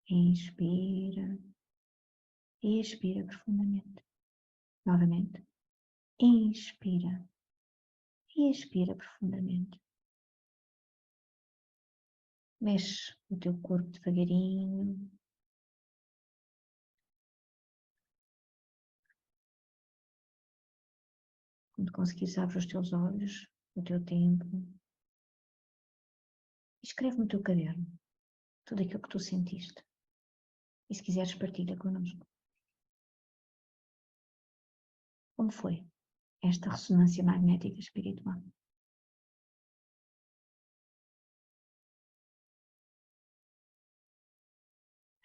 Inspira e expira profundamente. Novamente. Inspira e expira profundamente. Mexe o teu corpo devagarinho. Quando conseguires, abre os teus olhos, o teu tempo. Escreve no teu caderno tudo aquilo que tu sentiste. E se quiseres, partilha connosco. Como foi esta ressonância magnética espiritual?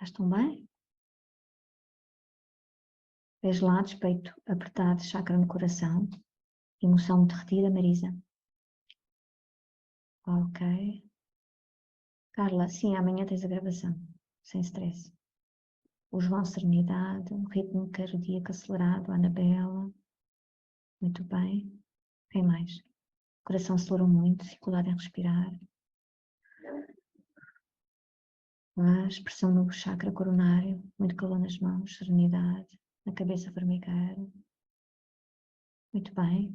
Estão bem? Vês lados, peito apertado, chakra no coração. Emoção derretida, Marisa. Ok. Carla, sim, amanhã tens a gravação. Sem stress. O João, serenidade. O ritmo cardíaco acelerado, Anabela. Muito bem. Quem mais? O coração acelerou muito, dificuldade em respirar. A expressão no chakra coronário, muito calor nas mãos, serenidade, na cabeça formigueiro. Muito bem.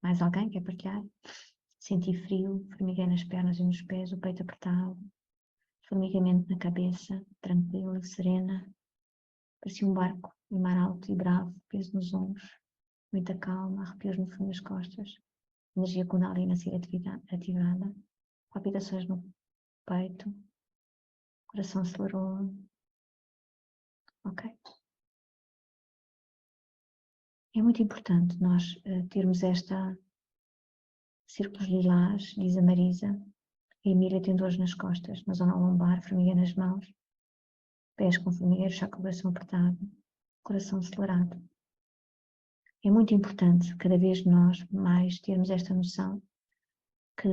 Mais alguém quer partilhar? Senti frio, formiguei nas pernas e nos pés, o peito apertado, formigamento na cabeça, tranquila, serena. Parecia um barco em mar alto e bravo, peso nos ombros, muita calma, arrepios no fundo das costas, energia kundalini a ser ativada, palpitações no peito, coração acelerou. Ok? É muito importante nós termos esta círculos lilás, diz a Marisa. A Emília tem dores nas costas, na zona lombar, formiga nas mãos, pés com formigueiro, chakra coração apertado, coração acelerado. É muito importante cada vez nós mais termos esta noção que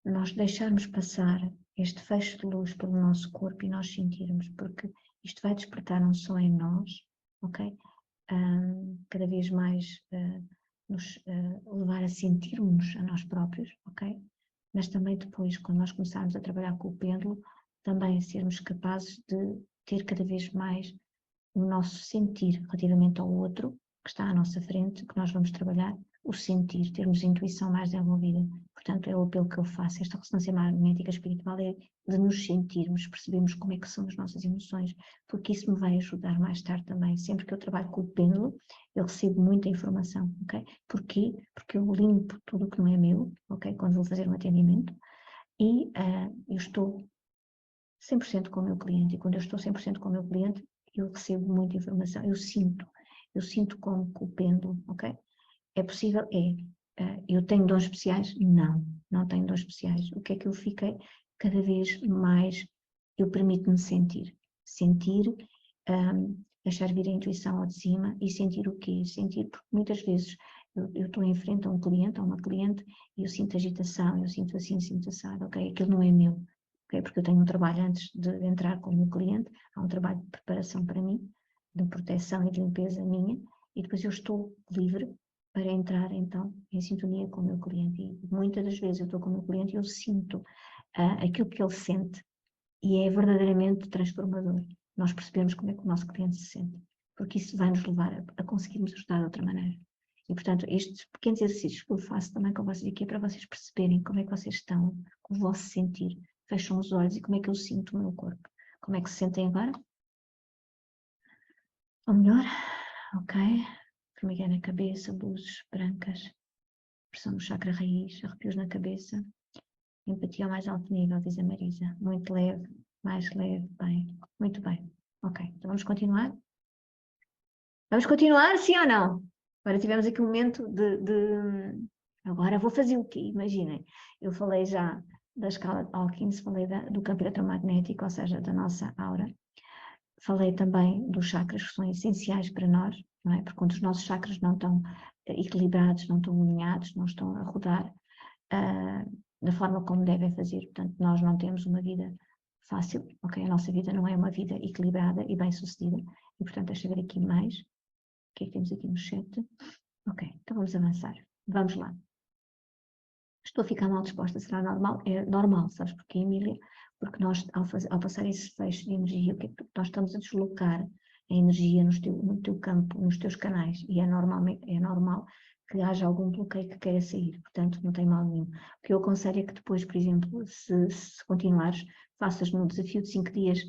nós deixarmos passar este feixe de luz pelo nosso corpo e nós sentirmos, porque isto vai despertar não só em nós, ok? Cada vez mais nos levar a sentirmos a nós próprios, ok? Mas também depois, quando nós começarmos a trabalhar com o pêndulo, também sermos capazes de ter cada vez mais o nosso sentir relativamente ao outro, que está à nossa frente, que nós vamos trabalhar, o sentir, termos a intuição mais desenvolvida. Portanto, é o apelo que eu faço. Esta ressonância magnética espiritual é de nos sentirmos, percebermos como é que são as nossas emoções, porque isso me vai ajudar mais tarde também. Sempre que eu trabalho com o pêndulo, eu recebo muita informação, ok? Porquê? Porque eu limpo tudo o que não é meu, ok? Quando vou fazer um atendimento, e eu estou 100% com o meu cliente, e quando eu estou 100% com o meu cliente, eu recebo muita informação, eu sinto como que o pêndulo, ok? É possível? É. Eu tenho dons especiais? Não, não tenho dons especiais. O que é que eu fiquei? Cada vez mais eu permito-me sentir. Sentir, deixar vir a intuição ao de cima e sentir o quê? Sentir, porque muitas vezes eu estou em frente a um cliente, a uma cliente, e eu sinto agitação, eu sinto assim, sinto assado, ok? Aquilo não é meu, ok? Porque eu tenho um trabalho antes de entrar com o meu cliente, há um trabalho de preparação para mim, de proteção e de limpeza minha, e depois eu estou livre para entrar então em sintonia com o meu cliente. E muitas das vezes eu estou com o meu cliente e eu sinto aquilo que ele sente, e é verdadeiramente transformador nós percebemos como é que o nosso cliente se sente, porque isso vai nos levar a conseguirmos ajudar de outra maneira. E portanto estes pequenos exercícios que eu faço também com vocês aqui é para vocês perceberem como é que vocês estão, com o vosso sentir. Fecham os olhos e como é que eu sinto o meu corpo. Como é que se sentem agora? Ou melhor? Ok. Formiguei na cabeça, luzes brancas, pressão no chakra raiz, arrepios na cabeça, empatia ao mais alto nível, diz a Marisa. Muito leve, mais leve, bem, muito bem. Ok, então vamos continuar? Vamos continuar, sim ou não? Agora tivemos aqui um momento Agora vou fazer o quê? Imaginem, eu falei já da escala de Hawkins, falei do campo eletromagnético, ou seja, da nossa aura. Falei também dos chakras que são essenciais para nós, não é? Porque quando os nossos chakras não estão equilibrados, não estão alinhados, não estão a rodar da forma como devem fazer, portanto, nós não temos uma vida fácil, ok? A nossa vida não é uma vida equilibrada e bem-sucedida, e portanto, deixa eu ver aqui mais. O que é que temos aqui no chat? Ok, então vamos avançar. Vamos lá. Estou a ficar mal disposta, será normal? É normal, sabes porquê, Emília? Porque nós, ao passar esse fecho de energia, o que é que nós estamos a deslocar a energia no teu campo, nos teus canais, e é normal que haja algum bloqueio que queira sair, portanto não tem mal nenhum. O que eu aconselho é que depois, por exemplo, se continuares, faças no desafio de 5 dias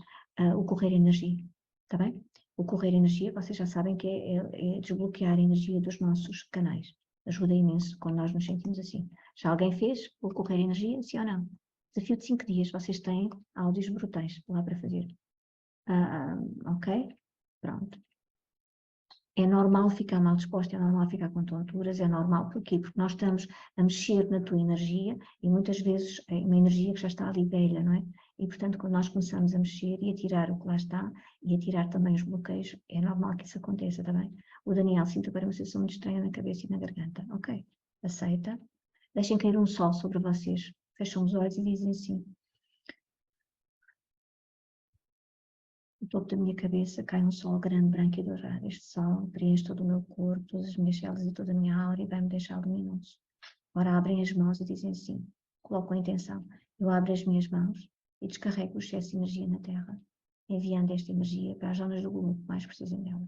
o correr energia, está bem? O correr energia, vocês já sabem que é desbloquear a energia dos nossos canais. Ajuda imenso quando nós nos sentimos assim. Já alguém fez o correr energia, sim ou não? Desafio de 5 dias, vocês têm áudios brutais lá para fazer. Ok? Pronto. É normal ficar mal disposto, é normal ficar com tonturas, é normal, porquê? Porque nós estamos a mexer na tua energia e muitas vezes é uma energia que já está ali velha, não é? E portanto, quando nós começamos a mexer e a tirar o que lá está e a tirar também os bloqueios, é normal que isso aconteça também. O Daniel, sinto agora uma sensação muito estranha na cabeça e na garganta. Ok, aceita. Deixem cair um sol sobre vocês. Fecham os olhos e dizem assim. No topo da minha cabeça cai um sol grande, branco e dourado. Este sol preenche todo o meu corpo, todas as minhas células e toda a minha aura e vai-me deixar luminoso. Agora abrem as mãos e dizem assim. Colocam a intenção. Eu abro as minhas mãos e descarrego o excesso de energia na Terra, enviando esta energia para as zonas do globo que mais precisam dela.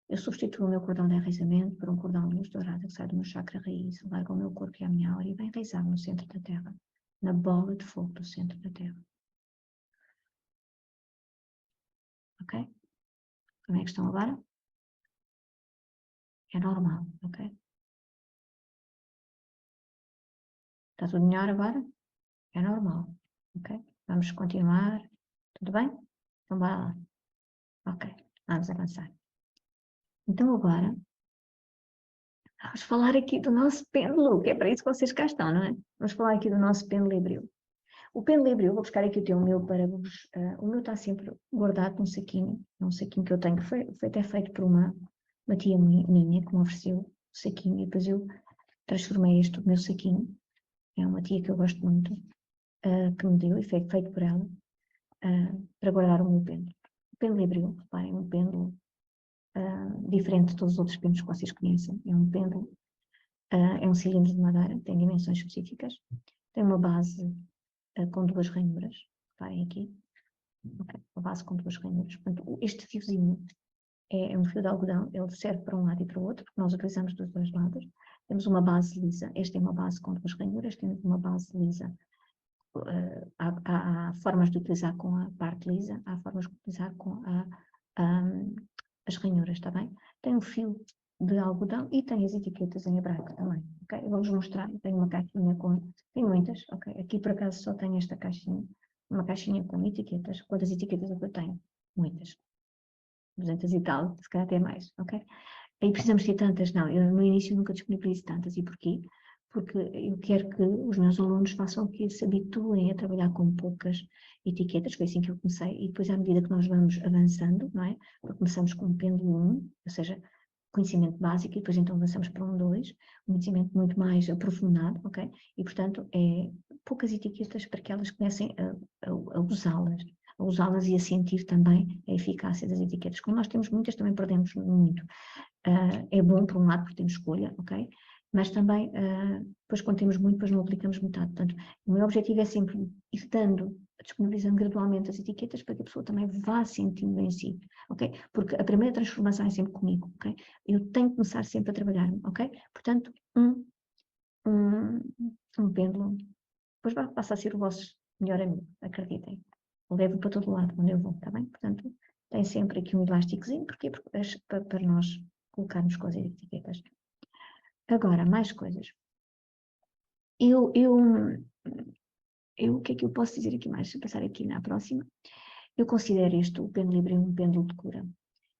Eu substituo o meu cordão de enraizamento por um cordão de luz dourada que sai do meu chakra raiz, larga o meu corpo e a minha aura e vai enraizar no centro da Terra, na bola de fogo do centro da Terra. Ok? Como é que estão agora? É normal, ok? Está tudo melhor agora? É normal, ok? Vamos continuar, tudo bem? Então bora lá. Ok, vamos avançar. Então agora, vamos falar aqui do nosso pêndulo, que é para isso que vocês cá estão, não é? Vamos falar aqui do nosso pêndulo hebreu. O pêndulo hebreu, vou buscar aqui o teu meu para vos... o meu está sempre guardado num saquinho, é um saquinho que eu tenho, que foi até feito por uma tia minha que me ofereceu o saquinho, e depois eu transformei este meu saquinho, é uma tia que eu gosto muito, que me deu, e foi feito por ela, para guardar o meu pêndulo. O pêndulo hebreu, reparem, um pêndulo diferente de todos os outros pêndulos que vocês conhecem. É um pêndulo É um cilindro de madeira, tem dimensões específicas, tem uma base com 2 ranhuras, reparem aqui, okay, uma base com 2 ranhuras. Portanto, este fiozinho é um fio de algodão, ele serve para um lado e para o outro, porque nós utilizamos dos 2 lados. Temos uma base lisa, esta é uma base com 2 ranhuras, temos uma base lisa. Há formas de utilizar com a parte lisa, há formas de utilizar com as ranhuras, está bem? Tem um fio de algodão e tem as etiquetas em hebraico também, ok? Eu vou-vos mostrar, tenho uma caixinha com, tenho muitas, ok? Aqui por acaso só tenho esta caixinha, uma caixinha com etiquetas. Quantas etiquetas é que eu tenho? Muitas. 200 e tal, se calhar até mais, ok? Aí precisamos ter tantas? Não, eu no início nunca disponibilizo tantas. E porquê? Porque eu quero que os meus alunos façam que se habituem a trabalhar com poucas etiquetas, foi assim que eu comecei, e depois à medida que nós vamos avançando, não é? Porque começamos com um pêndulo 1, ou seja, conhecimento básico, e depois então avançamos para um 2, um conhecimento muito mais aprofundado, ok? E portanto é poucas etiquetas para que elas comecem a usá-las e a sentir também a eficácia das etiquetas. Como nós temos muitas, também perdemos muito. É bom por um lado porque temos escolha, ok? Mas também, depois quando temos muito, depois não aplicamos metade. Portanto, o meu objetivo é sempre ir dando, disponibilizando gradualmente as etiquetas para que a pessoa também vá sentindo em si, ok? Porque a primeira transformação é sempre comigo, ok? Eu tenho que começar sempre a trabalhar-me, ok? Portanto, um pêndulo, depois passa a ser o vosso melhor amigo, acreditem. Eu levo para todo lado onde eu vou, está bem? Portanto, tem sempre aqui um elásticozinho, porque para nós colocarmos com as etiquetas. Agora, mais coisas. O que é que eu posso dizer aqui mais? Deixa eu passar aqui na próxima. Eu considero o pêndulo híbrido um pêndulo de cura.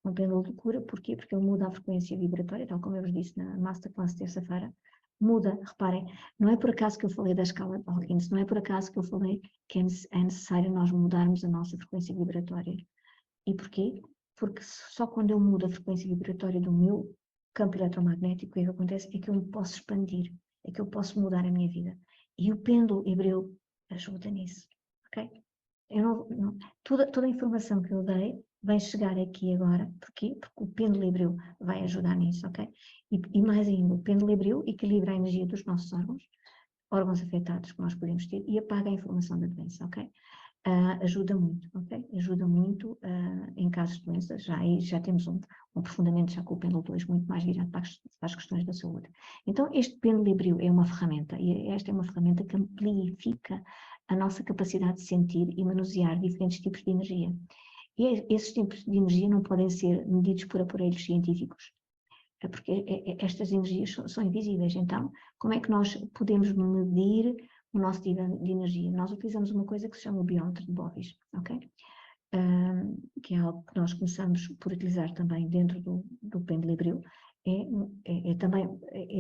Um pêndulo de cura, porquê? Porque ele muda a frequência vibratória, tal como eu vos disse na Masterclass terça-feira. Muda, reparem, não é por acaso que eu falei da escala de Hawkins, não é por acaso que eu falei que é necessário nós mudarmos a nossa frequência vibratória. E porquê? Porque só quando eu mudo a frequência vibratória do meu campo eletromagnético, o que acontece é que eu me posso expandir, é que eu posso mudar a minha vida. E o pêndulo hebreu ajuda nisso, ok? Toda a informação que eu dei vai chegar aqui agora, porquê? Porque o pêndulo hebreu vai ajudar nisso, ok? E mais ainda, o pêndulo hebreu equilibra a energia dos nossos órgãos afetados que nós podemos ter e apaga a informação da doença, ok? Ajuda muito, ok? Ajuda muito em casos de doenças, já temos um aprofundamento já com o pêndulo 2 muito mais virado para as questões da saúde. Então este pêndulo híbrido é uma ferramenta, e esta é uma ferramenta que amplifica a nossa capacidade de sentir e manusear diferentes tipos de energia. E esses tipos de energia não podem ser medidos por aparelhos científicos, porque estas energias são invisíveis. Então, como é que nós podemos medir o nosso nível de energia? Nós utilizamos uma coisa que se chama o biómetro de Bovis, ok? Que é algo que nós começamos por utilizar também dentro do pêndulo hebreu. Também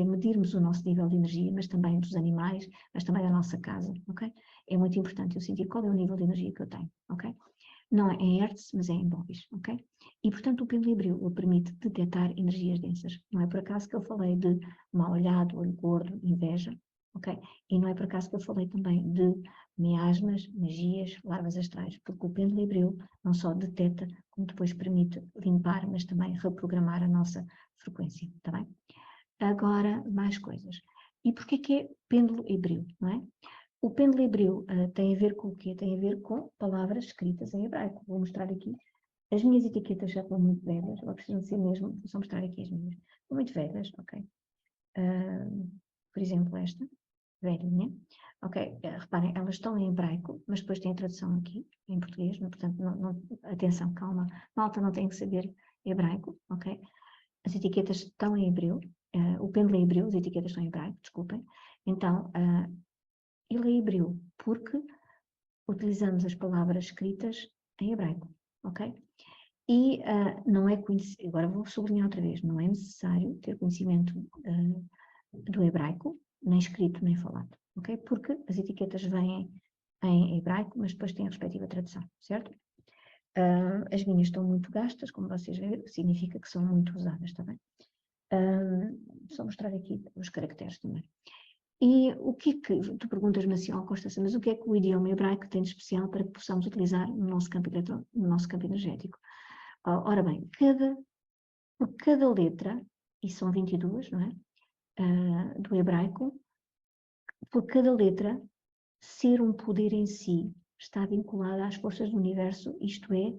medirmos o nosso nível de energia, mas também dos animais, mas também da nossa casa, ok? É muito importante eu sentir qual é o nível de energia que eu tenho, ok? Não é em hertz, mas é em Bovis, ok? E, portanto, o pêndulo híbrido permite detectar energias densas. Não é por acaso que eu falei de mal olhado, olho gordo, inveja, ok? E não é por acaso que eu falei também de miasmas, magias, larvas astrais, porque o pêndulo híbrido não só detecta, como depois permite limpar, mas também reprogramar a nossa frequência, está bem? Agora, mais coisas. E porquê que é pêndulo híbrido, não é? O pêndulo hebreu tem a ver com o quê? Tem a ver com palavras escritas em hebraico. Vou mostrar aqui. As minhas etiquetas já estão muito velhas, ou precisam de ser mesmo, vou só mostrar aqui as minhas. Estão muito velhas, ok? Por exemplo, esta, velhinha. Ok, reparem, elas estão em hebraico, mas depois tem a tradução aqui, em português, portanto, atenção, calma. Malta não tem que saber hebraico, ok? As etiquetas estão em hebreu, o pêndulo é hebreu, as etiquetas estão em hebraico, desculpem. Então, ele é hebreu porque utilizamos as palavras escritas em hebraico, ok? E não é conhecido, agora vou sublinhar outra vez, não é necessário ter conhecimento do hebraico, nem escrito nem falado, ok? Porque as etiquetas vêm em hebraico, mas depois têm a respectiva tradução, certo? As minhas estão muito gastas, como vocês veem, significa que são muito usadas também. Só mostrar aqui os caracteres também. E o que é que, tu perguntas-me assim, Constância, mas o que é que o idioma hebraico tem de especial para que possamos utilizar no nosso campo energético? Ora bem, cada letra, e são 22, não é? do hebraico, por cada letra ser um poder em si, está vinculada às forças do universo, isto é,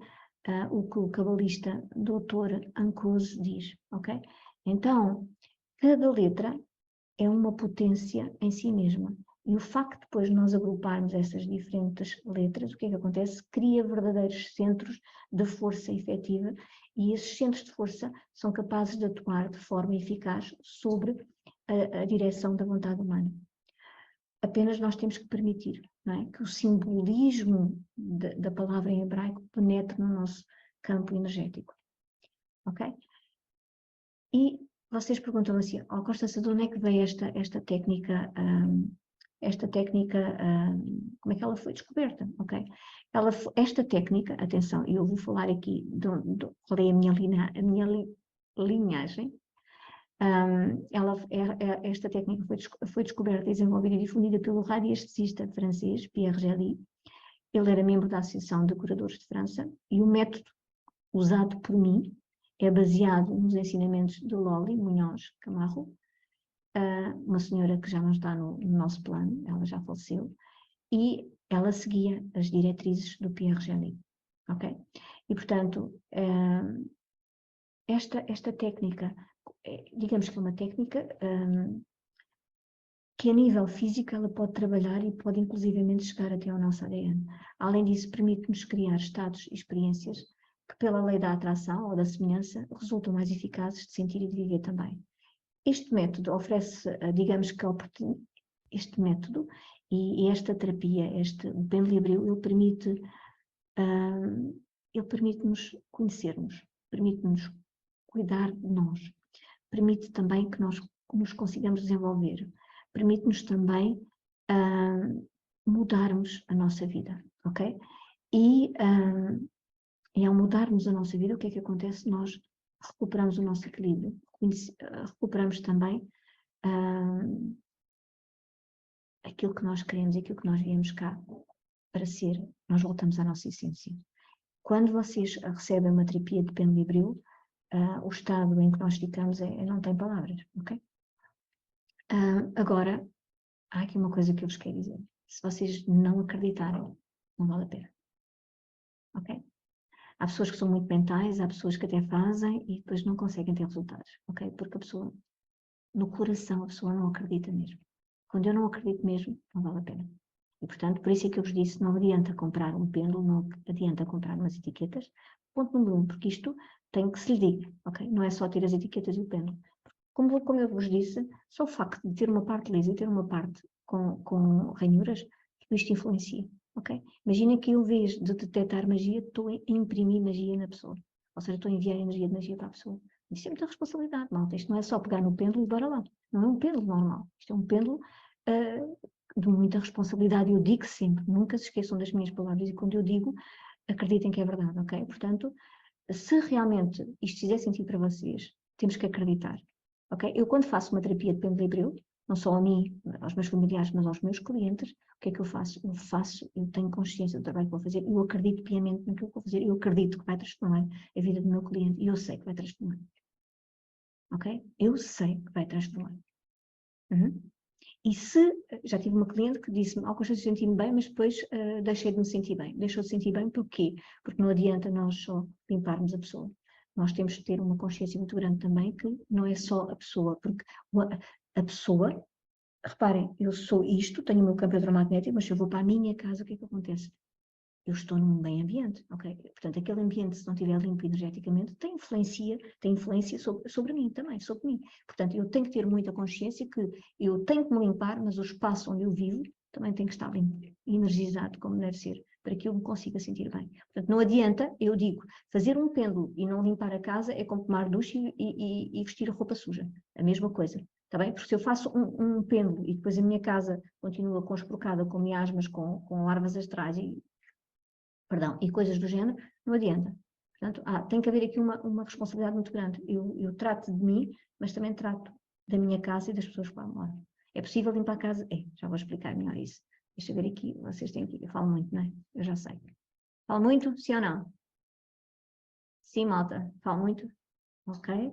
o que o cabalista Dr. Ancuz diz, ok? Então, cada letra é uma potência em si mesma. E o facto de depois nós agruparmos essas diferentes letras, o que é que acontece? Cria verdadeiros centros de força efetiva, e esses centros de força são capazes de atuar de forma eficaz sobre a direção da vontade humana. Apenas nós temos que permitir, não é? Que o simbolismo da palavra em hebraico penetre no nosso campo energético. Ok? E vocês perguntam assim, oh, Constança, de onde é que veio esta técnica, como é que ela foi descoberta? Ok? Esta técnica, atenção, eu vou falar aqui qual é a minha linhagem. Esta técnica foi descoberta, desenvolvida e difundida pelo radiestesista francês Pierre Gély. Ele era membro da Associação de Curadores de França, e o método usado por mim é baseado nos ensinamentos de Loli Munhoz Camarro, uma senhora que já não está no nosso plano, ela já faleceu, e ela seguia as diretrizes do Pierre Gély. Ok? E, portanto, esta técnica, digamos que é uma técnica que a nível físico ela pode trabalhar e pode inclusivamente chegar até ao nosso ADN. Além disso, permite-nos criar estados e experiências que, pela lei da atração ou da semelhança, resultam mais eficazes de sentir e de viver também. Este método oferece, digamos que este método e esta terapia, o pêndulo hebreu, ele permite-nos conhecermos, permite-nos cuidar de nós, permite também que nós nos consigamos desenvolver, permite-nos também mudarmos a nossa vida, ok? E ao mudarmos a nossa vida, o que é que acontece? Nós recuperamos o nosso equilíbrio, recuperamos também aquilo que nós queremos, aquilo que nós viemos cá para ser, nós voltamos à nossa essência. Quando vocês recebem uma terapia de pêndulo hebreu, o estado em que nós ficamos não tem palavras, ok? Agora, há aqui uma coisa que eu vos quero dizer. Se vocês não acreditarem, não vale a pena, ok? Há pessoas que são muito mentais, há pessoas que até fazem e depois não conseguem ter resultados, ok? Porque a pessoa, no coração, a pessoa não acredita mesmo. Quando eu não acredito mesmo, não vale a pena. E, portanto, por isso é que eu vos disse, não adianta comprar um pêndulo, não adianta comprar umas etiquetas. Ponto número 1, porque isto tem que se lhe diga, ok? Não é só ter as etiquetas e o pêndulo. Como eu vos disse, só o facto de ter uma parte lisa e ter uma parte com ranhuras, tudo isto influencia, ok? Imagina que eu, em vez de detectar magia, estou a imprimir magia na pessoa. Ou seja, estou a enviar energia de magia para a pessoa. Isso é muita responsabilidade, malta. Isto não é só pegar no pêndulo e bora lá. Não é um pêndulo normal. Isto é um pêndulo de muita responsabilidade. Eu digo sempre, nunca se esqueçam das minhas palavras, e quando eu digo, acreditem que é verdade, ok? Portanto, se realmente isto fizer sentido para vocês, temos que acreditar, ok? Eu, quando faço uma terapia de pêndulo hebreu, não só a mim, aos meus familiares, mas aos meus clientes, o que é que eu faço? Eu tenho consciência do trabalho que vou fazer, eu acredito piamente naquilo que vou fazer, eu acredito que vai transformar a vida do meu cliente, e eu sei que vai transformar, ok? Eu sei que vai transformar. E já tive uma cliente que disse-me, ao Constância, senti-me bem, mas depois deixei de me sentir bem. Deixou de sentir bem porquê? Porque não adianta nós só limparmos a pessoa. Nós temos que ter uma consciência muito grande também que não é só a pessoa, porque a pessoa, reparem, eu sou isto, tenho o meu campo eletromagnético, mas se eu vou para a minha casa, o que é que acontece? Eu estou num bem ambiente, ok? Portanto, aquele ambiente, se não estiver limpo energeticamente, tem influência sobre mim também, sobre mim. Portanto, eu tenho que ter muita consciência que eu tenho que me limpar, mas o espaço onde eu vivo também tem que estar limpo e energizado, como deve ser, para que eu me consiga sentir bem. Portanto, não adianta, eu digo, fazer um pêndulo e não limpar a casa é como tomar duche e vestir a roupa suja. A mesma coisa. Está bem? Porque se eu faço um pêndulo e depois a minha casa continua conspurcada com miasmas, com larvas astrais e coisas do género, não adianta. Portanto, tem que haver aqui uma responsabilidade muito grande. Eu trato de mim, mas também trato da minha casa e das pessoas que lá moram. É possível limpar a casa? Já vou explicar melhor isso. Deixa eu ver aqui, vocês têm aqui, eu falo muito, não é? Eu já sei. Falo muito, sim ou não? Sim, malta, falo muito? Ok.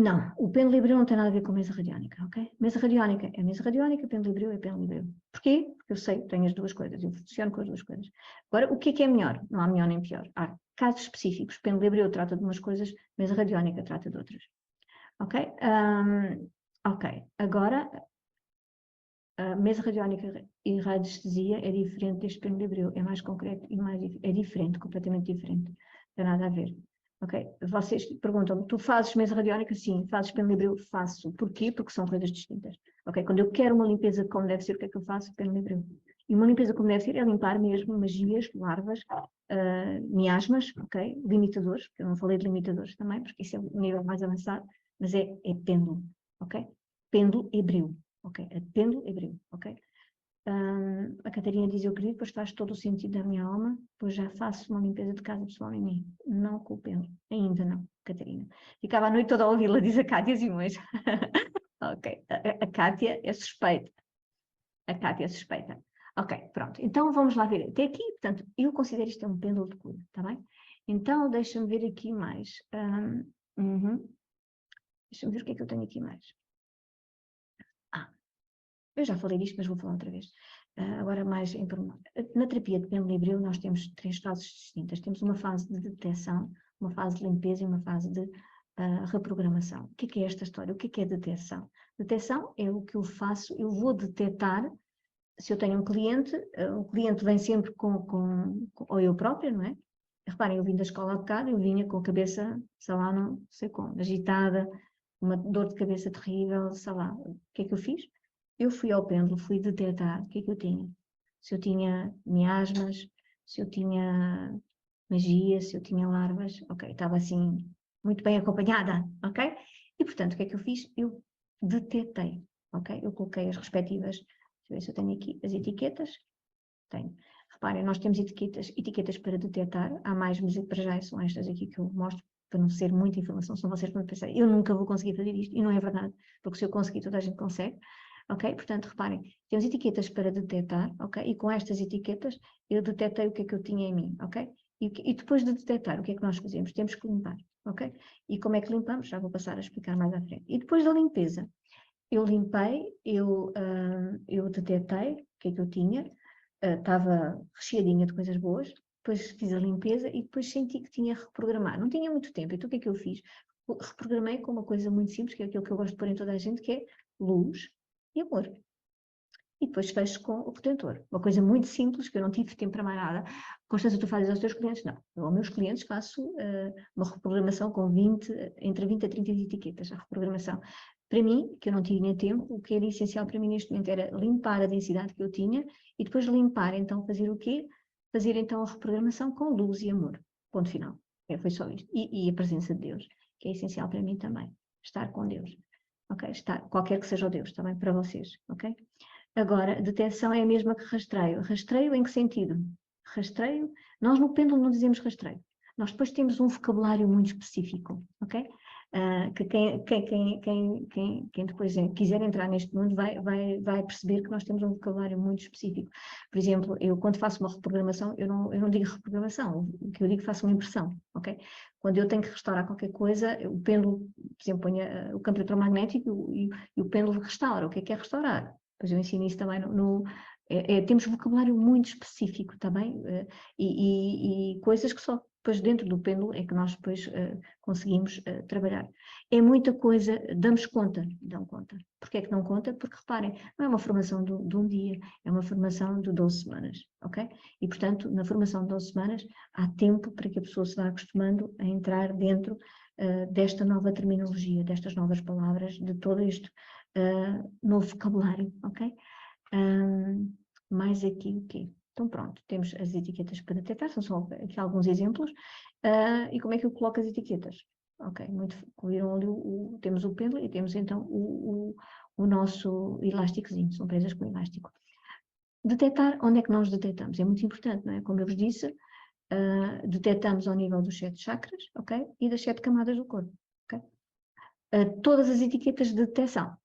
Não, o pêndulo Libreu não tem nada a ver com mesa radiónica, ok? Mesa radiónica é mesa radiónica, pêndulo Libreu é pêndulo Libreu. Porquê? Porque eu sei, tenho as duas coisas, eu funciono com as duas coisas. Agora, o que é melhor? Não há melhor nem pior. Há casos específicos. Pêndulo Libreu trata de umas coisas, mesa radiónica trata de outras. Ok? Ok, agora, a mesa radiónica e radiestesia é diferente deste pêndulo Libreu, é mais concreto e é diferente, completamente diferente. Não tem nada a ver. Ok? Vocês perguntam-me, tu fazes mesa radiónica? Sim. Fazes pêndulo Libreu? Faço. Porquê? Porque são coisas distintas. Ok? Quando eu quero uma limpeza como deve ser, o que é que eu faço? Pêndulo Libreu. E uma limpeza como deve ser é limpar mesmo magias, larvas, miasmas, ok? Limitadores, porque eu não falei de limitadores também, porque isso é um nível mais avançado, mas é pêndulo, ok? Pêndulo Hebreu, ok? É pêndulo Hebreu, ok? A Catarina diz, eu acredito, pois faz todo o sentido da minha alma, pois já faço uma limpeza de casa pessoal em mim. Não com o pêndulo. Ainda não, Catarina. Ficava a noite toda a ouvi-la, diz a Cátia Simões. Ok, a Cátia é suspeita. A Cátia é suspeita. Ok, pronto. Então vamos lá ver. Até aqui, portanto, eu considero isto um pêndulo de cura, está bem? Então deixa-me ver aqui mais. Deixa-me ver o que é que eu tenho aqui mais. Eu já falei disto, mas vou falar outra vez. Agora mais em pormenor. Na terapia de pêndulo Libreu nós temos 3 fases distintas. Temos uma fase de detecção, uma fase de limpeza e uma fase de reprogramação. O que é esta história? O que é detecção? Detecção é o que eu faço, eu vou detectar, se eu tenho um cliente, o cliente vem sempre ou eu própria, não é? Reparem, eu vim da escola há bocado, eu vinha com a cabeça, sei lá, não sei como, agitada, uma dor de cabeça terrível, sei lá. O que é que eu fiz? Eu fui ao pêndulo, fui detectar o que é que eu tinha. Se eu tinha miasmas, se eu tinha magia, se eu tinha larvas, ok, estava assim muito bem acompanhada, ok? E portanto, o que é que eu fiz? Eu detetei, ok? Eu coloquei as respectivas, deixa eu ver se eu tenho aqui as etiquetas, tenho. Reparem, nós temos etiquetas para detectar, há mais, mas para já são estas aqui que eu mostro, para não ser muita informação, são vocês que vão pensar, eu nunca vou conseguir fazer isto, e não é verdade, porque se eu conseguir, toda a gente consegue. Ok? Portanto, reparem, temos etiquetas para detectar, ok? E com estas etiquetas eu detetei o que é que eu tinha em mim, ok? E depois de detectar, o que é que nós fazemos? Temos que limpar, ok? E como é que limpamos? Já vou passar a explicar mais à frente. E depois da limpeza, eu limpei, eu detetei o que é que eu tinha, estava recheadinha de coisas boas, depois fiz a limpeza e depois senti que tinha que reprogramar. Não tinha muito tempo, então o que é que eu fiz? Reprogramei com uma coisa muito simples, que é aquilo que eu gosto de pôr em toda a gente, que é luz e amor. E depois fecho com o retentor. Uma coisa muito simples, que eu não tive tempo para mais nada. Constância, tu fazes aos teus clientes? Não. Eu aos meus clientes faço uma reprogramação com entre 20 a 30 etiquetas. A reprogramação. Para mim, que eu não tinha tempo, o que era essencial para mim neste momento era limpar a densidade que eu tinha e depois limpar, então fazer o quê? Fazer então a reprogramação com luz e amor. Ponto final. Foi só isto. E a presença de Deus, que é essencial para mim também. Estar com Deus. Ok? Qualquer que seja o Deus, também para vocês. Ok? Agora, detecção é a mesma que rastreio. Rastreio em que sentido? Rastreio, nós no pêndulo não dizemos rastreio. Nós depois temos um vocabulário muito específico, ok? Que quem depois quiser entrar neste mundo vai perceber que nós temos um vocabulário muito específico. Por exemplo, eu quando faço uma reprogramação, eu não digo reprogramação, o que eu digo faço uma impressão, ok? Quando eu tenho que restaurar qualquer coisa, o pêndulo, por exemplo, põe o campo eletromagnético e o pêndulo restaura. O que é restaurar? Pois eu ensino isso também temos vocabulário muito específico também, e coisas que só depois dentro do pêndulo é que nós depois conseguimos trabalhar. É muita coisa, damos conta, dão conta. Porquê é que não conta? Porque reparem, não é uma formação de um dia, é uma formação de 12 semanas, ok? E portanto, na formação de 12 semanas, há tempo para que a pessoa se vá acostumando a entrar dentro desta nova terminologia, destas novas palavras, de todo este novo vocabulário, ok? Mais aqui o quê? Então pronto, temos as etiquetas para detectar, são só aqui alguns exemplos. E como é que eu coloco as etiquetas? Ok, viram ali temos o pêndulo e temos então o nosso elásticozinho, são presas com elástico. Detectar, onde é que nós detectamos? É muito importante, não é? Como eu vos disse, detectamos ao nível dos 7 chakras, ok? E das 7 camadas do corpo, ok? Todas as etiquetas de detecção?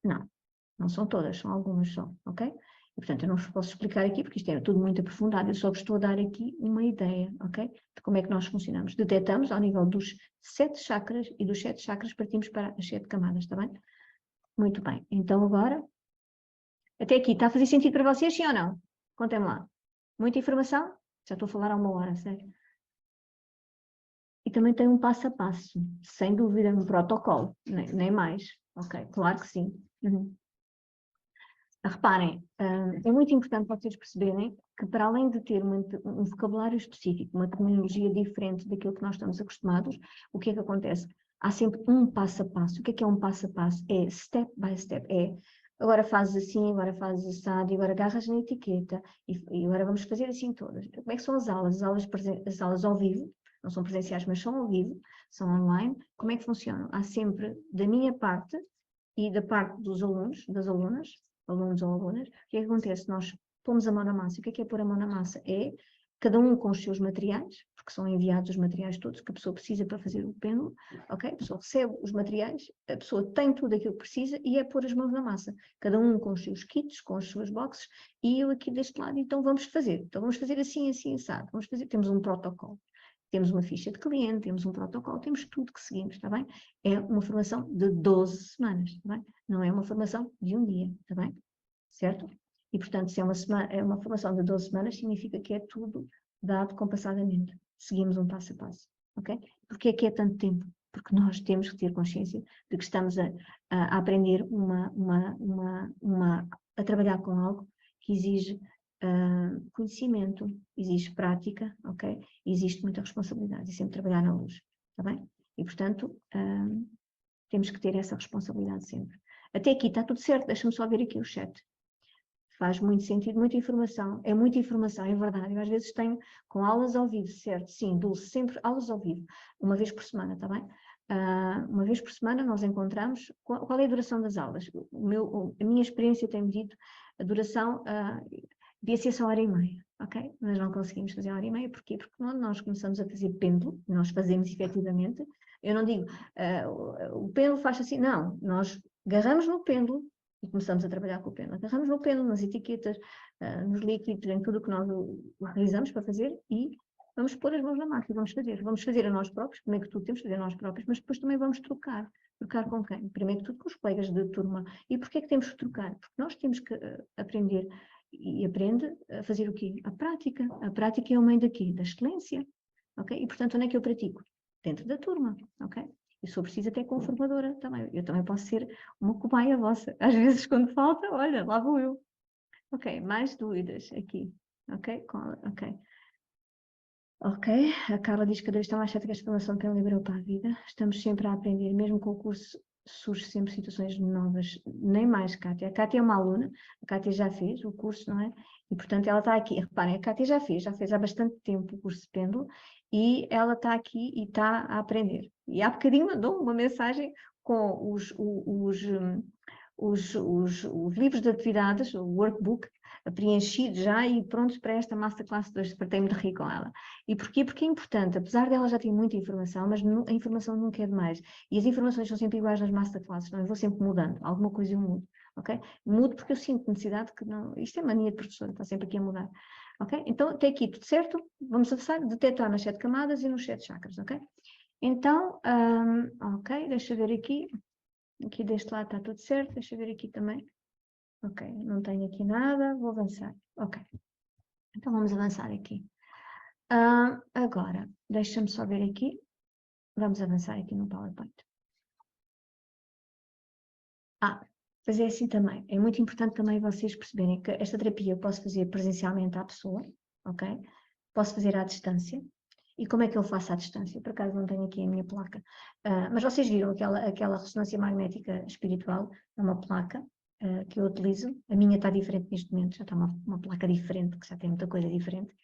Não são todas, são algumas só, ok? portanto, eu não vos posso explicar aqui, porque isto é tudo muito aprofundado, eu só vos estou a dar aqui uma ideia, ok? De como é que nós funcionamos. Detectamos ao nível dos 7 chakras, e dos 7 chakras partimos para as 7 camadas, está bem? Muito bem, então agora, até aqui, está a fazer sentido para vocês, sim ou não? Contem-me lá. Muita informação? Já estou a falar há uma hora, sério. E também tem um passo a passo, sem dúvida, um protocolo, nem mais. Ok, claro que sim. Reparem, é muito importante vocês perceberem que, para além de ter um vocabulário específico, uma terminologia diferente daquilo que nós estamos acostumados, o que é que acontece? Há sempre um passo a passo. O que é um passo a passo? É step by step. É agora fazes assim, agora fazes assado, e agora agarras na etiqueta, e agora vamos fazer assim todas. Como é que são as aulas? As aulas ao vivo, não são presenciais, mas são ao vivo, são online. Como é que funcionam? Há sempre, da minha parte e da parte dos alunos, das alunas, alunos ou alunas, o que é que acontece? Nós pomos a mão na massa. O que é pôr a mão na massa? É cada um com os seus materiais, porque são enviados os materiais todos que a pessoa precisa para fazer o pêndulo, ok? A pessoa recebe os materiais, a pessoa tem tudo aquilo que precisa e é pôr as mãos na massa. Cada um com os seus kits, com as suas boxes, e eu aqui deste lado, então vamos fazer. Então vamos fazer assim, assim, assado. Vamos fazer, temos um protocolo. Temos uma ficha de cliente, temos um protocolo, temos tudo que seguimos, está bem? É uma formação de 12 semanas, está bem? Não é uma formação de um dia, está bem? Certo? E, portanto, se é uma formação de 12 semanas, significa que é tudo dado compassadamente. Seguimos um passo a passo, ok? Porquê é que é tanto tempo? Porque nós temos que ter consciência de que estamos a aprender a trabalhar com algo que exige conhecimento, exige prática, ok? Existe muita responsabilidade e sempre trabalhar na luz, está bem? E, portanto, temos que ter essa responsabilidade sempre. Até aqui está tudo certo, deixa-me só ver aqui o chat. Faz muito sentido, muita informação, é verdade. Eu às vezes tenho com aulas ao vivo, certo? Sim, dou sempre aulas ao vivo, uma vez por semana, está bem? Uma vez por semana nós encontramos, qual é a duração das aulas? A minha experiência tem-me dito a duração devia ser só 1h30, ok? Mas não conseguimos fazer 1h30, porquê? Porque quando nós começamos a fazer pêndulo, nós fazemos efetivamente, eu não digo, o pêndulo faz assim, não, nós agarramos no pêndulo e começamos a trabalhar com o pêndulo. Agarramos no pêndulo, nas etiquetas, nos líquidos, em tudo o que nós utilizamos para fazer e vamos pôr as mãos na máquina, vamos fazer a nós próprios, primeiro que tudo temos que fazer a nós próprios, mas depois também vamos trocar. Trocar com quem? Primeiro que tudo com os colegas de turma. E porquê é que temos que trocar? Porque nós temos que aprender e aprende a fazer o quê? A prática. A prática é o meio daqui, da excelência. Ok? E portanto, onde é que eu pratico? Dentro da turma. Ok? E sou preciso até com formadora também. Eu também posso ser uma cobaia vossa. Às vezes, quando falta, olha, lá vou eu. Ok, mais dúvidas aqui. Ok? Ok. Ok, a Carla diz que cada vez está mais certa que esta formação tem um liberou para a vida. Estamos sempre a aprender, mesmo com o curso surgem sempre situações novas, nem mais, Kátia. A Kátia é uma aluna, a Kátia já fez o curso, não é? E, portanto, ela está aqui. Reparem, a Kátia já fez há bastante tempo o curso de pêndulo e ela está aqui e está a aprender. E há bocadinho mandou uma mensagem com os livros de atividades, o workbook, preenchido já e prontos para esta Masterclass 2, partei-me de rir com ela. E porquê? Porque é importante, apesar dela já ter muita informação, mas a informação nunca é demais. E as informações são sempre iguais nas Masterclasses, não? Eu vou sempre mudando, alguma coisa eu mudo, ok? Mudo porque eu sinto necessidade que não... Isto é mania de professora, está sempre aqui a mudar. Ok? Então, até aqui tudo certo? Vamos avançar, detectar nas 7 camadas e nos 7 chakras, ok? Então, ok, deixa eu ver aqui. Aqui deste lado está tudo certo, deixa eu ver aqui também. Ok, não tenho aqui nada, vou avançar. Ok, então vamos avançar aqui. Agora, deixa-me só ver aqui. Vamos avançar aqui no PowerPoint. Pois é assim também. É muito importante também vocês perceberem que esta terapia eu posso fazer presencialmente à pessoa, ok? Posso fazer à distância. E como é que eu faço à distância? Por acaso não tenho aqui a minha placa. Mas vocês viram aquela ressonância magnética espiritual, é uma placa que eu utilizo. A minha está diferente neste momento, já está uma placa diferente, que já tem muita coisa diferente.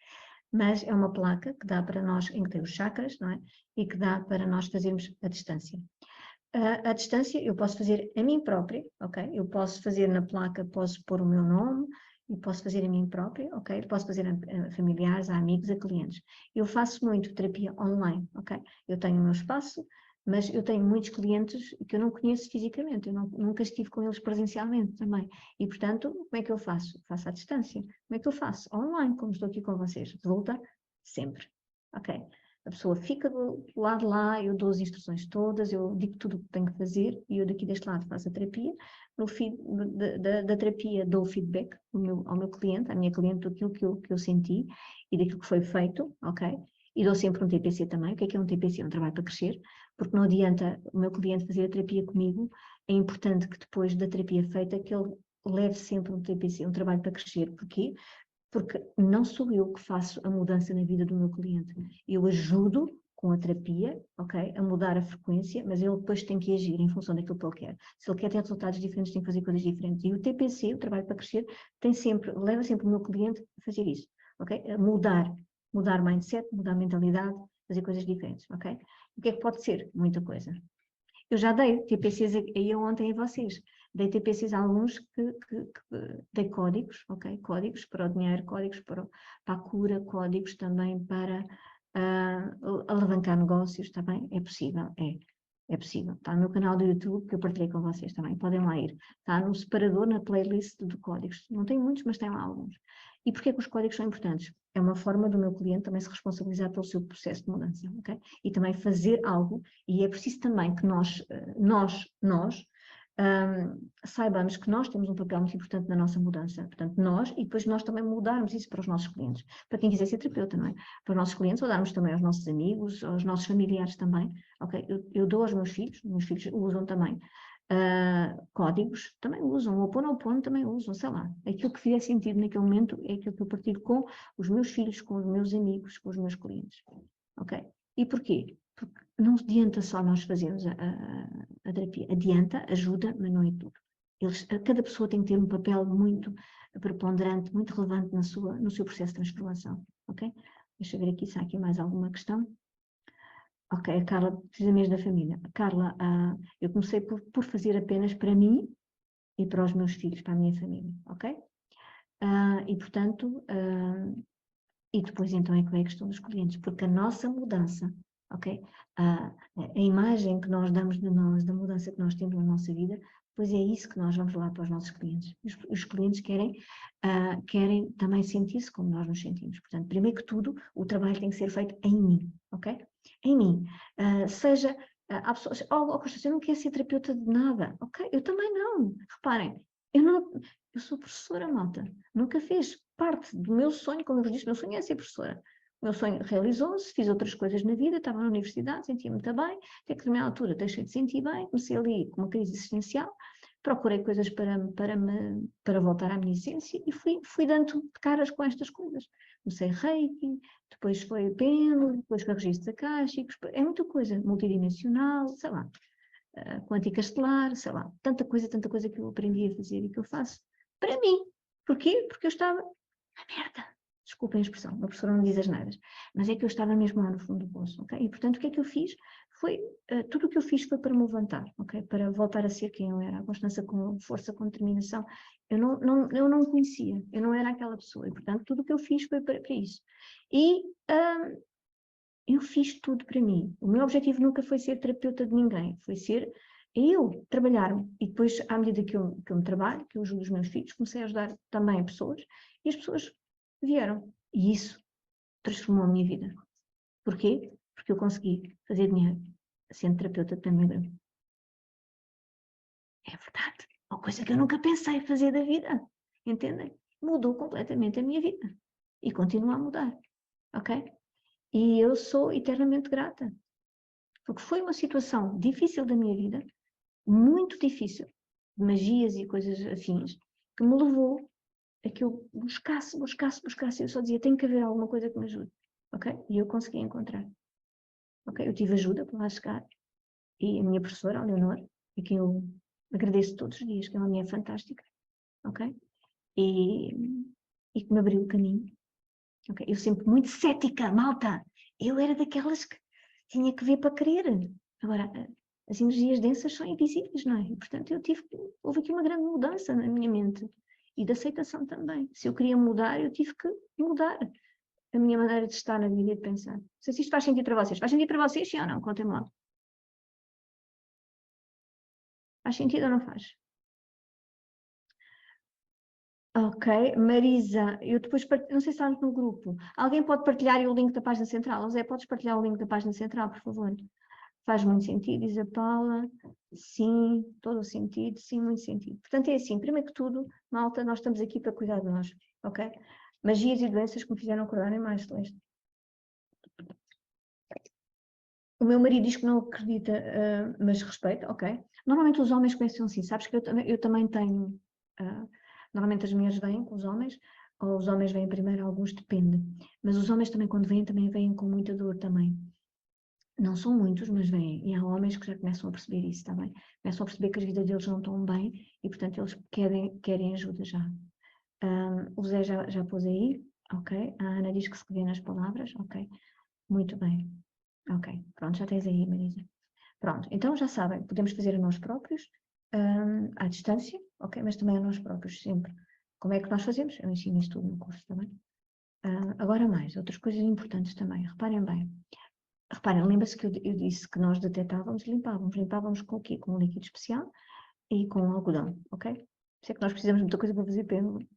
Mas é uma placa que dá para nós, em que tem os chakras, não é? E que dá para nós fazermos à distância. À distância eu posso fazer a mim própria, ok? Eu posso fazer na placa, posso pôr o meu nome e posso fazer a mim própria, ok? Posso fazer a familiares, a amigos, a clientes. Eu faço muito terapia online, ok? Eu tenho o meu espaço, Mas eu tenho muitos clientes que eu não conheço fisicamente, eu nunca estive com eles presencialmente também. E, portanto, como é que eu faço? Faço à distância. Como é que eu faço? Online, como estou aqui com vocês. Resulta sempre. Ok? A pessoa fica do lado de lá, eu dou as instruções todas, eu digo tudo o que tenho que fazer e eu daqui deste lado faço a terapia. No fim da terapia dou o feedback ao meu cliente, à minha cliente, daquilo que eu senti e daquilo que foi feito, ok? E dou sempre um TPC também. O que é um TPC? É um trabalho para crescer, porque não adianta o meu cliente fazer a terapia comigo, é importante que depois da terapia feita que ele leve sempre um TPC, um trabalho para crescer. Porquê? Porque não sou eu que faço a mudança na vida do meu cliente. Eu ajudo com a terapia, ok, a mudar a frequência, mas ele depois tem que agir em função daquilo que ele quer. Se ele quer ter resultados diferentes, tem que fazer coisas diferentes. E o TPC, o trabalho para crescer, leva sempre o meu cliente a fazer isso, ok? A mudar mindset, mudar mentalidade, fazer coisas diferentes, ok? O que é que pode ser? Muita coisa. Eu já dei TPCs aí ontem a vocês. Dei TPCs a alguns que dei códigos, ok? Códigos para o dinheiro, códigos para a cura, códigos também para alavancar negócios, está bem? É possível, é possível. Está no meu canal do YouTube que eu partilhei com vocês também, podem lá ir. Está no separador, na playlist de códigos. Não tem muitos, mas tem lá alguns. E porquê que os códigos são importantes? É uma forma do meu cliente também se responsabilizar pelo seu processo de mudança, ok? E também fazer algo, e é preciso também que nós saibamos que nós temos um papel muito importante na nossa mudança, portanto nós, e depois nós também mudarmos isso para os nossos clientes, para quem quiser ser terapeuta, não é? Para os nossos clientes, ou darmos também aos nossos amigos, aos nossos familiares também, ok? Eu dou aos meus filhos usam também, códigos também usam, o Ho'oponopono também usam, sei lá, aquilo que fizer sentido naquele momento é aquilo que eu partilho com os meus filhos, com os meus amigos, com os meus clientes, ok? E porquê? Porque não adianta só nós fazermos a terapia, adianta, ajuda, mas não é tudo. Cada pessoa tem que ter um papel muito preponderante, muito relevante no seu processo de transformação, ok? Deixa eu ver aqui se há aqui mais alguma questão. Ok, a Carla precisa mesmo da família. Carla, eu comecei por fazer apenas para mim e para os meus filhos, para a minha família, ok? E portanto, e depois então é que vem a questão dos clientes, porque a nossa mudança, ok? A imagem que nós damos de nós, da mudança que nós temos na nossa vida, pois é isso que nós vamos lá para os nossos clientes. Os clientes querem também sentir-se como nós nos sentimos. Portanto, primeiro que tudo, o trabalho tem que ser feito em mim, ok? Em mim. Seja, há pessoas, Constância, eu não quero ser terapeuta de nada, ok? Eu também não. Reparem, eu sou professora, malta. Nunca fez parte do meu sonho, como eu vos disse, o meu sonho é ser professora. O meu sonho realizou-se, fiz outras coisas na vida, estava na universidade, sentia-me muito bem, até que a determinada altura deixei de sentir bem, comecei ali com uma crise existencial, procurei coisas para voltar à minha essência e fui dando de caras com estas coisas. Comecei Reiki, depois foi pêndulo, depois foi registros acásticos, é muita coisa, multidimensional, sei lá, quântica estelar, sei lá, tanta coisa que eu aprendi a fazer e que eu faço para mim. Porquê? Porque eu estava na merda. Desculpem a expressão, uma pessoa não diz as neiras, mas é que eu estava mesmo lá no fundo do poço, ok? E portanto o que é que eu fiz? Tudo o que eu fiz foi para me levantar, ok? Para voltar a ser quem eu era, a Constância com força, com determinação. Eu não conhecia, eu não era aquela pessoa e portanto tudo o que eu fiz foi para isso. E eu fiz tudo para mim. O meu objetivo nunca foi ser terapeuta de ninguém, foi ser eu trabalhar-me. E depois, à medida que eu me trabalho, que eu ajudo os meus filhos, comecei a ajudar também pessoas e as pessoas vieram. E isso transformou a minha vida. Porquê? Porque eu consegui fazer dinheiro sendo terapeuta de família. É verdade. Uma coisa que eu nunca pensei fazer da vida. Entendem? Mudou completamente a minha vida. E continua a mudar. Ok? E eu sou eternamente grata. Porque foi uma situação difícil da minha vida, muito difícil, de magias e coisas afins, que me levou a que eu buscasse. Eu só dizia, tem que haver alguma coisa que me ajude. Ok? E eu consegui encontrar. Ok? Eu tive ajuda para lá chegar. E a minha professora, a Leonor, a quem eu agradeço todos os dias, que é uma mulher fantástica. Ok? E que me abriu o caminho. Okay? Eu sempre muito cética, malta. Eu era daquelas que tinha que ver para crer. Agora, as energias densas são invisíveis, não é? E, portanto, houve aqui uma grande mudança na minha mente. E de aceitação também. Se eu queria mudar, eu tive que mudar a minha maneira de estar na vida e de pensar. Não sei se isto faz sentido para vocês. Faz sentido para vocês, sim ou não? Contem-me lá. Faz sentido ou não faz? Ok, Marisa, eu depois, não sei se está no grupo, alguém pode partilhar aí o link da página central? José, podes partilhar o link da página central, por favor? Faz muito sentido, diz a Paula. Sim, todo o sentido, sim, muito sentido. Portanto, é assim, primeiro que tudo, malta, nós estamos aqui para cuidar de nós, ok? Magias e doenças que me fizeram acordar em mais, Celeste. O meu marido diz que não acredita, mas respeita, ok? Normalmente os homens começam assim, sabes que eu também tenho... normalmente as mulheres vêm com os homens, ou os homens vêm primeiro, alguns depende. Mas os homens também, quando vêm, também vêm com muita dor também. Não são muitos, mas vêm. E há homens que já começam a perceber isso também. Começam a perceber que as vidas deles não estão bem e, portanto, eles querem ajuda já. O Zé já pôs aí, ok. A Ana diz que se revê nas palavras, ok. Muito bem. Ok, pronto, já tens aí, Marisa. Pronto, então já sabem, podemos fazer a nós próprios, à distância, ok, mas também a nós próprios, sempre. Como é que nós fazemos? Eu ensino isso tudo no curso também. Agora mais, outras coisas importantes também, reparem bem. Reparem, lembra-se que eu disse que nós detectávamos e limpávamos. Limpávamos com o quê? Com um líquido especial e com algodão, ok? Por isso é que nós precisamos de muita coisa para fazer pêndulo.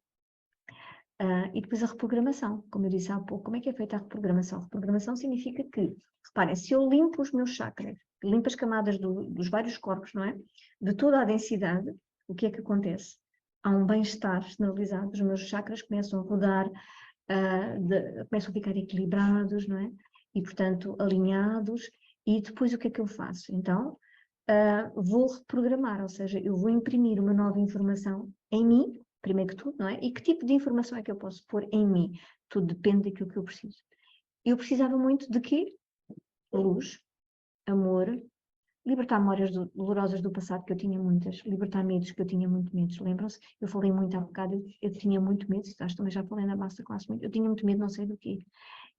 E depois a reprogramação, como eu disse há pouco. Como é que é feita a reprogramação? A reprogramação significa que, reparem, se eu limpo os meus chakras, limpo as camadas dos vários corpos, não é? De toda a densidade, o que é que acontece? Há um bem-estar generalizado, os meus chakras começam a rodar, começam a ficar equilibrados, não é? E, portanto, alinhados. E depois o que é que eu faço? Então, vou reprogramar, ou seja, eu vou imprimir uma nova informação em mim, primeiro que tudo, não é? E que tipo de informação é que eu posso pôr em mim? Tudo depende daquilo que eu preciso. Eu precisava muito de quê? Luz, amor, libertar memórias dolorosas do passado, que eu tinha muitas, libertar medos, que eu tinha muito medos, lembram-se? Eu falei muito há bocado, eu tinha muito medo, acho que também já falei na masterclass, eu tinha muito medo, não sei do quê.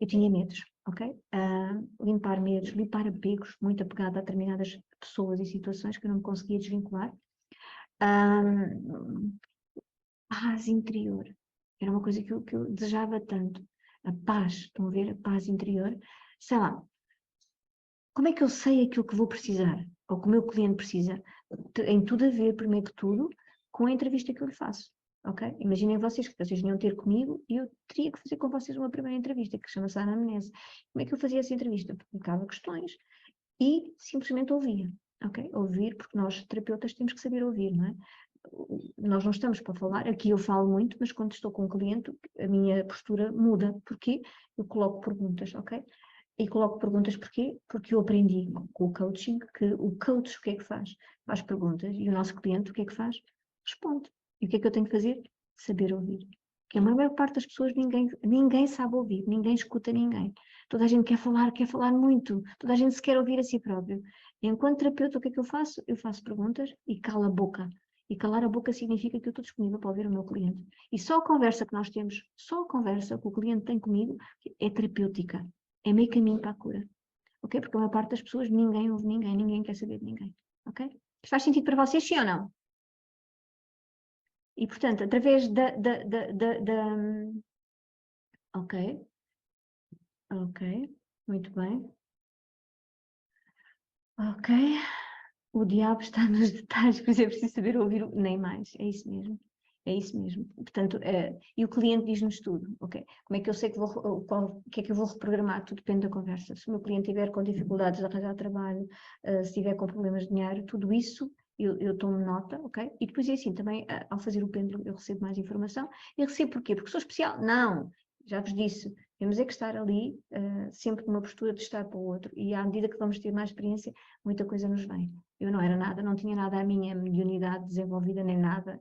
Eu tinha medos, ok? Limpar medos, limpar apegos, muito apegada a determinadas pessoas e situações que eu não me conseguia desvincular. Paz interior. Era uma coisa que eu desejava tanto. A paz, estão a ver? A paz interior. Sei lá, como é que eu sei aquilo que vou precisar? Ou que o meu cliente precisa? Tem tudo a ver, primeiro que tudo, com a entrevista que eu lhe faço. Ok? Imaginem vocês que vocês vinham ter comigo e eu teria que fazer com vocês uma primeira entrevista, que chama-se anamnese. Como é que eu fazia essa entrevista? Colocava questões e simplesmente ouvia. Ok? Ouvir, porque nós, terapeutas, temos que saber ouvir, não é? Nós não estamos para falar, aqui eu falo muito, mas quando estou com um cliente, a minha postura muda. Porquê? Eu coloco perguntas, ok? E coloco perguntas porquê? Porque eu aprendi com o coaching que o coach o que é que faz? Faz perguntas e o nosso cliente o que é que faz? Responde. E o que é que eu tenho que fazer? Saber ouvir. Porque a maior parte das pessoas ninguém sabe ouvir, ninguém escuta ninguém. Toda a gente quer falar muito, toda a gente se quer ouvir a si próprio. E enquanto terapeuta, o que é que eu faço? Eu faço perguntas e calo a boca. E calar a boca significa que eu estou disponível para ouvir o meu cliente. E só a conversa que nós temos, só a conversa que o cliente tem comigo é terapêutica. É meio caminho para a cura. Ok? Porque a maior parte das pessoas ninguém ouve ninguém, ninguém quer saber de ninguém. Ok? Isto faz sentido para vocês, sim ou não? E, portanto, através Ok, ok, muito bem. Ok, o diabo está nos detalhes, por isso é preciso saber ouvir nem mais, é isso mesmo. É isso mesmo. Portanto, e o cliente diz-nos tudo, ok? Como é que eu sei que o que é que eu vou reprogramar? Tudo depende da conversa. Se o meu cliente estiver com dificuldades de arranjar trabalho, se estiver com problemas de dinheiro, tudo isso eu tomo nota, ok? E depois é assim, também ao fazer o pêndulo eu recebo mais informação. E recebo porquê? Porque sou especial? Não! Já vos disse, temos é que estar ali sempre numa postura de estar para o outro. E à medida que vamos ter mais experiência, muita coisa nos vem. Eu não era nada, não tinha nada a minha mediunidade desenvolvida, nem nada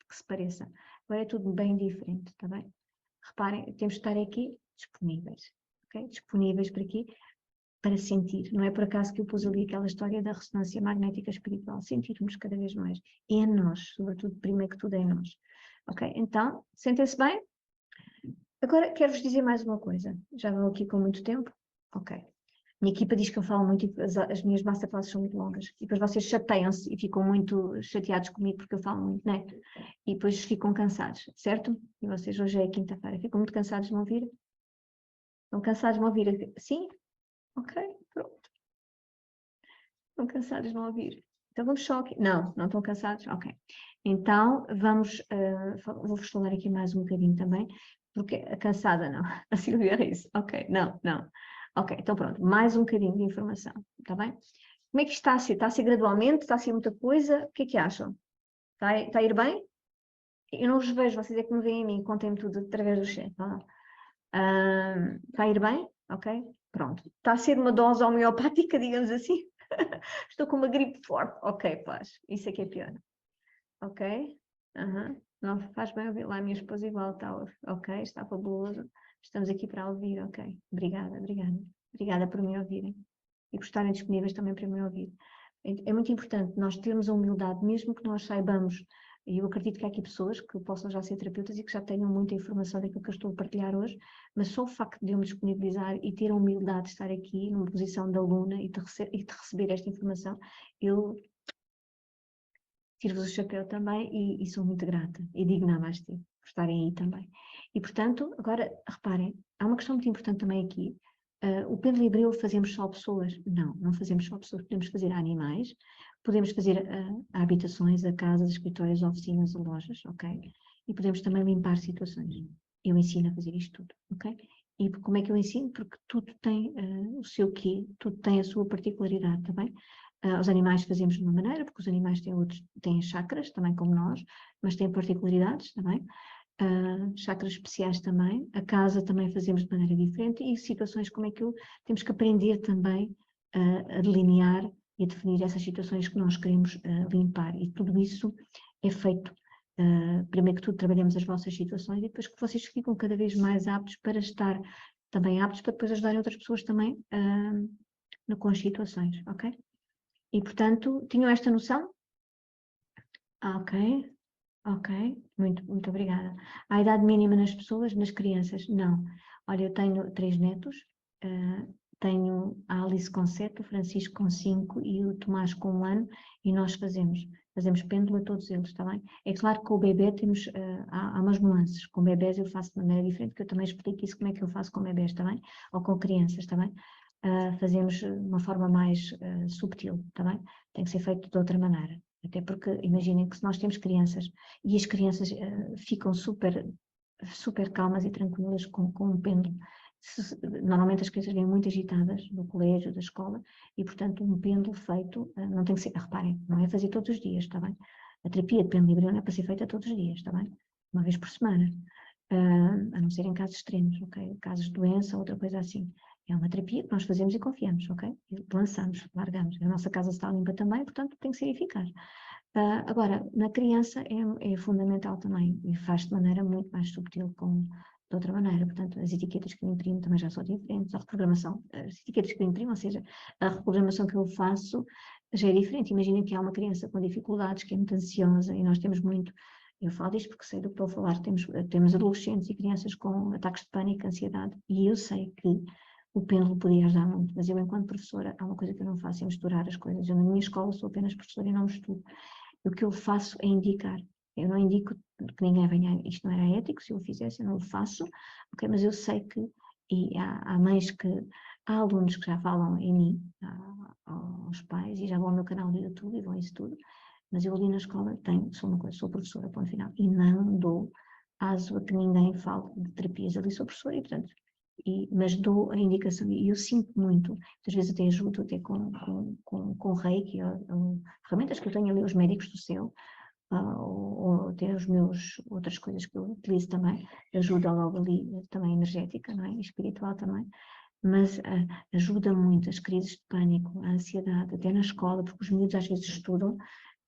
que se pareça. Agora é tudo bem diferente, está bem? Reparem, temos de estar aqui disponíveis, ok? Disponíveis para quê? Para sentir. Não é por acaso que eu pus ali aquela história da ressonância magnética espiritual. Sentirmos cada vez mais. É em nós, sobretudo, primeiro que tudo é em nós. Ok? Então, sentem-se bem? Agora, quero-vos dizer mais uma coisa. Já vou aqui com muito tempo? Ok. Minha equipa diz que eu falo muito e as minhas masterclasses são muito longas. E depois vocês chateiam-se e ficam muito chateados comigo porque eu falo muito, né? E depois ficam cansados, certo? E vocês hoje é quinta-feira. Ficam muito cansados de me ouvir? Estão cansados de me ouvir? Sim? Ok, pronto. Estão cansados de me ouvir. Então vamos só aqui. Não, não estão cansados? Ok. Então vamos, vou-vos falar aqui mais um bocadinho também, porque a cansada não, a Silvia Reis. Ok, não, não. Ok, então pronto, mais um bocadinho de informação, está bem? Como é que está a ser? Está a ser gradualmente? Está a ser muita coisa? O que é que acham? Está a ir bem? Eu não vos vejo, vocês é que me veem a mim, contem-me tudo através do chat. Está a ir bem? Ok? Pronto. Está a ser uma dose homeopática, digamos assim? Estou com uma gripe forte. Ok, paz. Isso é que é pior. Ok? Não faz bem ouvir lá a minha esposa igual está. Ok, está fabuloso. Estamos aqui para ouvir. Ok. Obrigada, obrigada. Obrigada por me ouvirem. E por estarem disponíveis também para me ouvir. É muito importante nós termos a humildade, mesmo que nós saibamos, e eu acredito que há aqui pessoas que possam já ser terapeutas e que já tenham muita informação daquilo que eu estou a partilhar hoje, mas só o facto de eu me disponibilizar e ter a humildade de estar aqui numa posição de aluna e de receber esta informação, eu tiro-vos o chapéu também e sou muito grata e digo namaste por estarem aí também. E portanto, agora reparem, há uma questão muito importante também aqui. O pêndulo híbrido fazemos só pessoas? Não, não fazemos só pessoas, podemos fazer a animais, podemos fazer a habitações, a casas, a escritórios, a oficinas, a lojas, ok? E podemos também limpar situações. Eu ensino a fazer isto tudo, ok? E como é que eu ensino? Porque tudo tem o seu quê, tudo tem a sua particularidade, tá bem? Os animais fazemos de uma maneira, porque os animais têm chakras, também como nós, mas têm particularidades também. Chakras especiais também. A casa também fazemos de maneira diferente e situações como é que temos que aprender também a delinear e a definir essas situações que nós queremos limpar. E tudo isso é feito. Primeiro que tudo, trabalhamos as vossas situações e depois que vocês ficam cada vez mais aptos para estar também aptos para depois ajudarem outras pessoas também com as situações, ok? E, portanto, tinham esta noção? Ok, ok, muito obrigada. A idade mínima nas pessoas, nas crianças? Não. Olha, eu tenho 3 netos, tenho a Alice com 7, o Francisco com 5 e o Tomás com 1 ano, e nós fazemos pêndulo a todos eles, está bem? É claro que com o bebê temos, há umas nuances, com bebés eu faço de maneira diferente, que eu também explico isso, como é que eu faço com bebés, está bem? Ou com crianças, está bem? Fazemos de uma forma mais subtil, está bem? Tem que ser feito de outra maneira. Até porque, imaginem que se nós temos crianças e as crianças ficam super calmas e tranquilas com um pêndulo. Normalmente as crianças vêm muito agitadas do colégio, da escola, e portanto um pêndulo feito não tem que ser, reparem, não é fazer todos os dias, está bem? A terapia de pêndulo híbrido não é para ser feita todos os dias, está bem? Uma vez por semana. A não ser em casos extremos, ok? Casos de doença, outra coisa assim. É uma terapia que nós fazemos e confiamos, ok? E lançamos, largamos. A nossa casa está limpa também, portanto tem que ser eficaz. Agora, na criança é fundamental também e faz de maneira muito mais subtil de outra maneira. Portanto, as etiquetas que eu imprimo também já são diferentes, a reprogramação, as etiquetas que eu imprimo, ou seja, a reprogramação que eu faço já é diferente. Imaginem que há uma criança com dificuldades, que é muito ansiosa e nós temos muito. Eu falo disto porque sei do que estou a falar. Temos adolescentes e crianças com ataques de pânico, ansiedade, e eu sei que o pêndulo podia ajudar muito, mas eu, enquanto professora, há uma coisa que eu não faço, é misturar as coisas. Eu, na minha escola, sou apenas professora e não misturo. O que eu faço é indicar. Eu não indico que ninguém venha, isto não era ético, se eu o fizesse, eu não o faço, ok? Mas eu sei que, e há mães que, há alunos que já falam em mim, aos pais, e já vão ao meu canal do YouTube e vão isso tudo, mas eu ali na escola sou professora, ponto final, e não dou aso a que ninguém fale de terapias, ali sou professora e, portanto, mas dou a indicação, e eu sinto muito, muitas vezes até ajudo até com reiki, ou ferramentas que eu tenho ali, os médicos do céu, ou até outras coisas que eu utilizo também, ajuda logo ali, também energética, não é? E espiritual também, mas ajuda muito as crises de pânico, a ansiedade, até na escola, porque os miúdos às vezes estudam,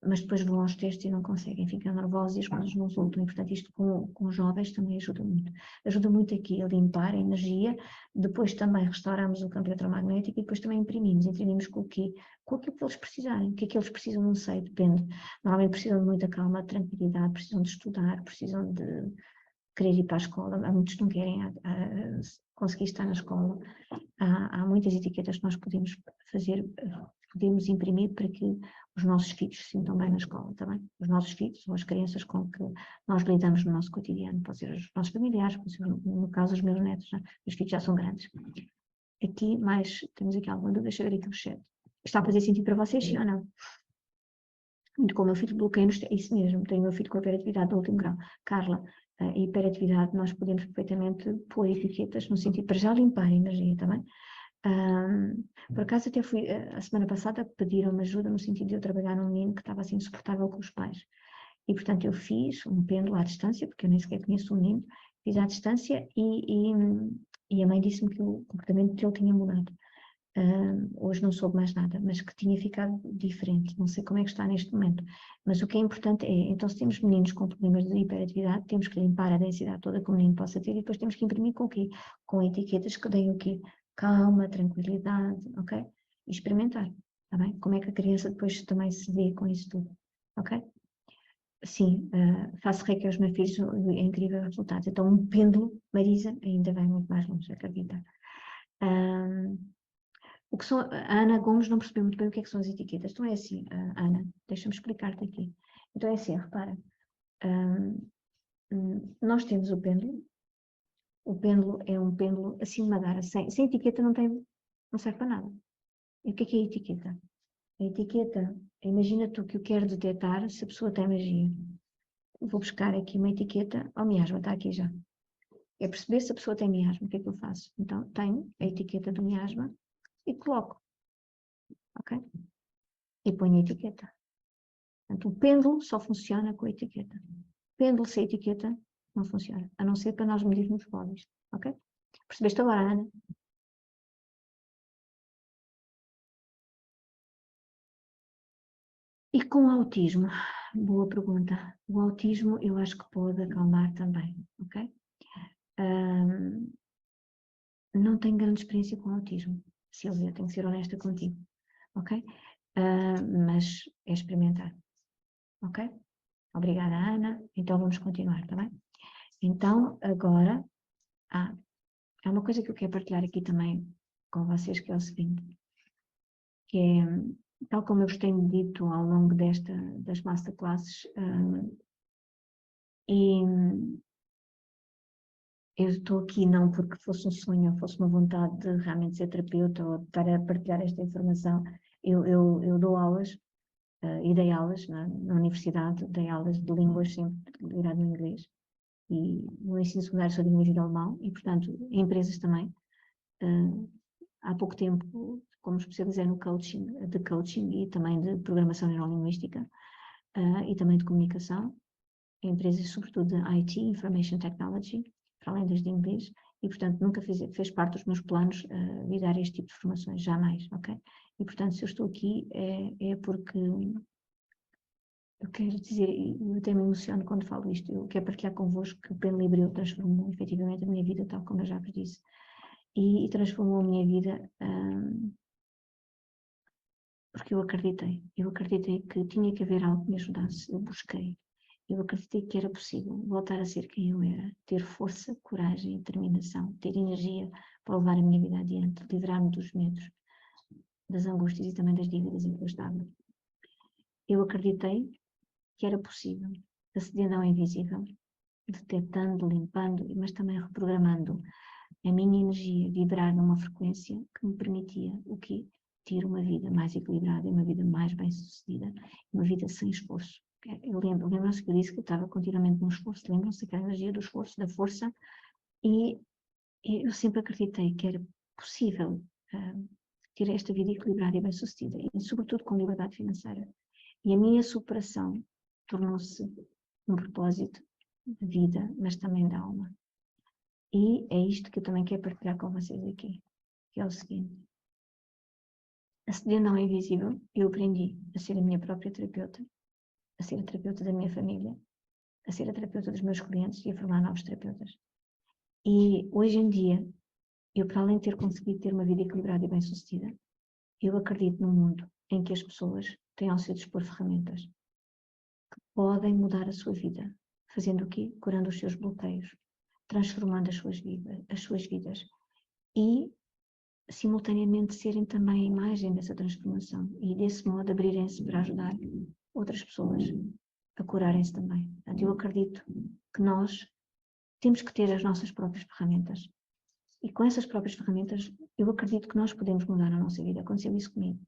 mas depois vão aos testes e não conseguem, ficam nervosos e as coisas não resultam, e portanto isto com jovens também ajuda muito. Ajuda muito aqui a limpar a energia, depois também restauramos o campo eletromagnético e depois também imprimimos com o quê? Com aquilo que eles precisarem, o que é que eles precisam, não sei, depende. Normalmente precisam de muita calma, de tranquilidade, precisam de estudar, precisam de querer ir para a escola, há muitos que não querem conseguir estar na escola. Há muitas etiquetas que nós podemos fazer, podemos imprimir para que os nossos filhos se sintam bem na escola também. Os nossos filhos ou as crianças com que nós lidamos no nosso cotidiano, pode ser os nossos familiares, pode ser, no caso, os meus netos, né? Os filhos já são grandes. Aqui, temos aqui alguma dúvida, deixa eu ver aqui o chat. Está a fazer sentido para vocês, sim ou não? muito com o meu filho, bloqueio-nos, é isso mesmo, tenho o meu filho com hiperatividade do último grau. Carla, a hiperatividade, nós podemos perfeitamente pôr etiquetas no sentido para já limpar a energia também. Por acaso até fui, a semana passada, pediram-me ajuda no sentido de eu trabalhar num menino que estava assim insuportável com os pais. E portanto eu fiz um pêndulo à distância, porque eu nem sequer conheço o menino, fiz à distância e a mãe disse-me que o comportamento dele tinha mudado. Hoje não soube mais nada, mas que tinha ficado diferente, não sei como é que está neste momento, mas o que é importante é, então se temos meninos com problemas de hiperatividade, temos que limpar a densidade toda que o menino possa ter e depois temos que imprimir com o quê? Com etiquetas que deem o quê? Calma, tranquilidade, ok? E experimentar, está bem? Como é que a criança depois também se vê com isso tudo, ok? Sim, faço reiki aos meus filhos, é incrível o resultado. Então um pêndulo, Marisa, ainda vai muito mais longe, acredita. O que são, a Ana Gomes não percebeu muito bem o que é que são as etiquetas. Então é assim, Ana, deixa-me explicar-te aqui. Então é assim, repara, nós temos o pêndulo é um pêndulo assim de madeira, sem etiqueta não serve para nada. E o que é a etiqueta? A etiqueta, imagina tu que eu quero detectar se a pessoa tem magia. Vou buscar aqui uma etiqueta, miasma, está aqui já. É perceber se a pessoa tem miasma, o que é que eu faço? Então tenho a etiqueta do miasma e coloco, ok? E ponho a etiqueta. Portanto, o pêndulo só funciona com a etiqueta. Pêndulo sem etiqueta não funciona, a não ser para nós medirmos pólios, ok? Percebeste agora, Ana? E com o autismo? Boa pergunta. O autismo eu acho que pode acalmar também, ok? Não tenho grande experiência com autismo, Silvia, tenho que ser honesta contigo, ok? Mas é experimentar, ok? Obrigada, Ana. Então vamos continuar, tá bem? Então, agora, há uma coisa que eu quero partilhar aqui também com vocês, que é o seguinte, que é, tal como eu vos tenho dito ao longo das masterclasses, e eu estou aqui não porque fosse um sonho ou fosse uma vontade de realmente ser terapeuta ou de estar a partilhar esta informação. Eu dou aulas e dei aulas na universidade, dei aulas de línguas sempre ligado no inglês e no ensino secundário sou de inglês e de alemão e, portanto, em empresas também. Há pouco tempo, como especializei no coaching, de coaching e também de programação neurolinguística e também de comunicação, em empresas sobretudo de IT, Information Technology, para além das de inglês, e portanto nunca fez parte dos meus planos de dar este tipo de formações, jamais, ok? E portanto se eu estou aqui é porque eu quero dizer, e eu até me emociono quando falo isto, eu quero partilhar convosco que o Pen Libre transformou efetivamente a minha vida, tal como eu já vos disse, e transformou a minha vida porque eu acreditei que tinha que haver algo que me ajudasse, eu busquei, eu acreditei que era possível voltar a ser quem eu era, ter força, coragem, determinação, ter energia para levar a minha vida adiante, livrar-me dos medos, das angústias e também das dívidas em que eu estava. Eu acreditei que era possível, acedendo ao invisível, detectando, limpando, mas também reprogramando a minha energia vibrar numa frequência que me permitia o quê? Ter uma vida mais equilibrada, uma vida mais bem-sucedida, uma vida sem esforço. Lembram-se que eu disse que eu estava continuamente no esforço, lembram-se daquela energia do esforço, da força, e eu sempre acreditei que era possível ter esta vida equilibrada e bem-sucedida, e sobretudo com liberdade financeira. E a minha superação tornou-se um propósito de vida, mas também da alma. E é isto que eu também quero partilhar com vocês aqui, que é o seguinte. Acedendo ao invisível, eu aprendi a ser a minha própria terapeuta, a ser a terapeuta da minha família, a ser a terapeuta dos meus clientes e a formar novos terapeutas. E hoje em dia, eu para além de ter conseguido ter uma vida equilibrada e bem-sucedida, eu acredito num mundo em que as pessoas têm ao seu dispor ferramentas que podem mudar a sua vida, fazendo o quê? Curando os seus bloqueios, transformando as suas vidas e simultaneamente serem também a imagem dessa transformação e desse modo abrirem-se para ajudar outras pessoas a curarem-se também. Portanto, eu acredito que nós temos que ter as nossas próprias ferramentas e com essas próprias ferramentas eu acredito que nós podemos mudar a nossa vida. Aconteceu isso comigo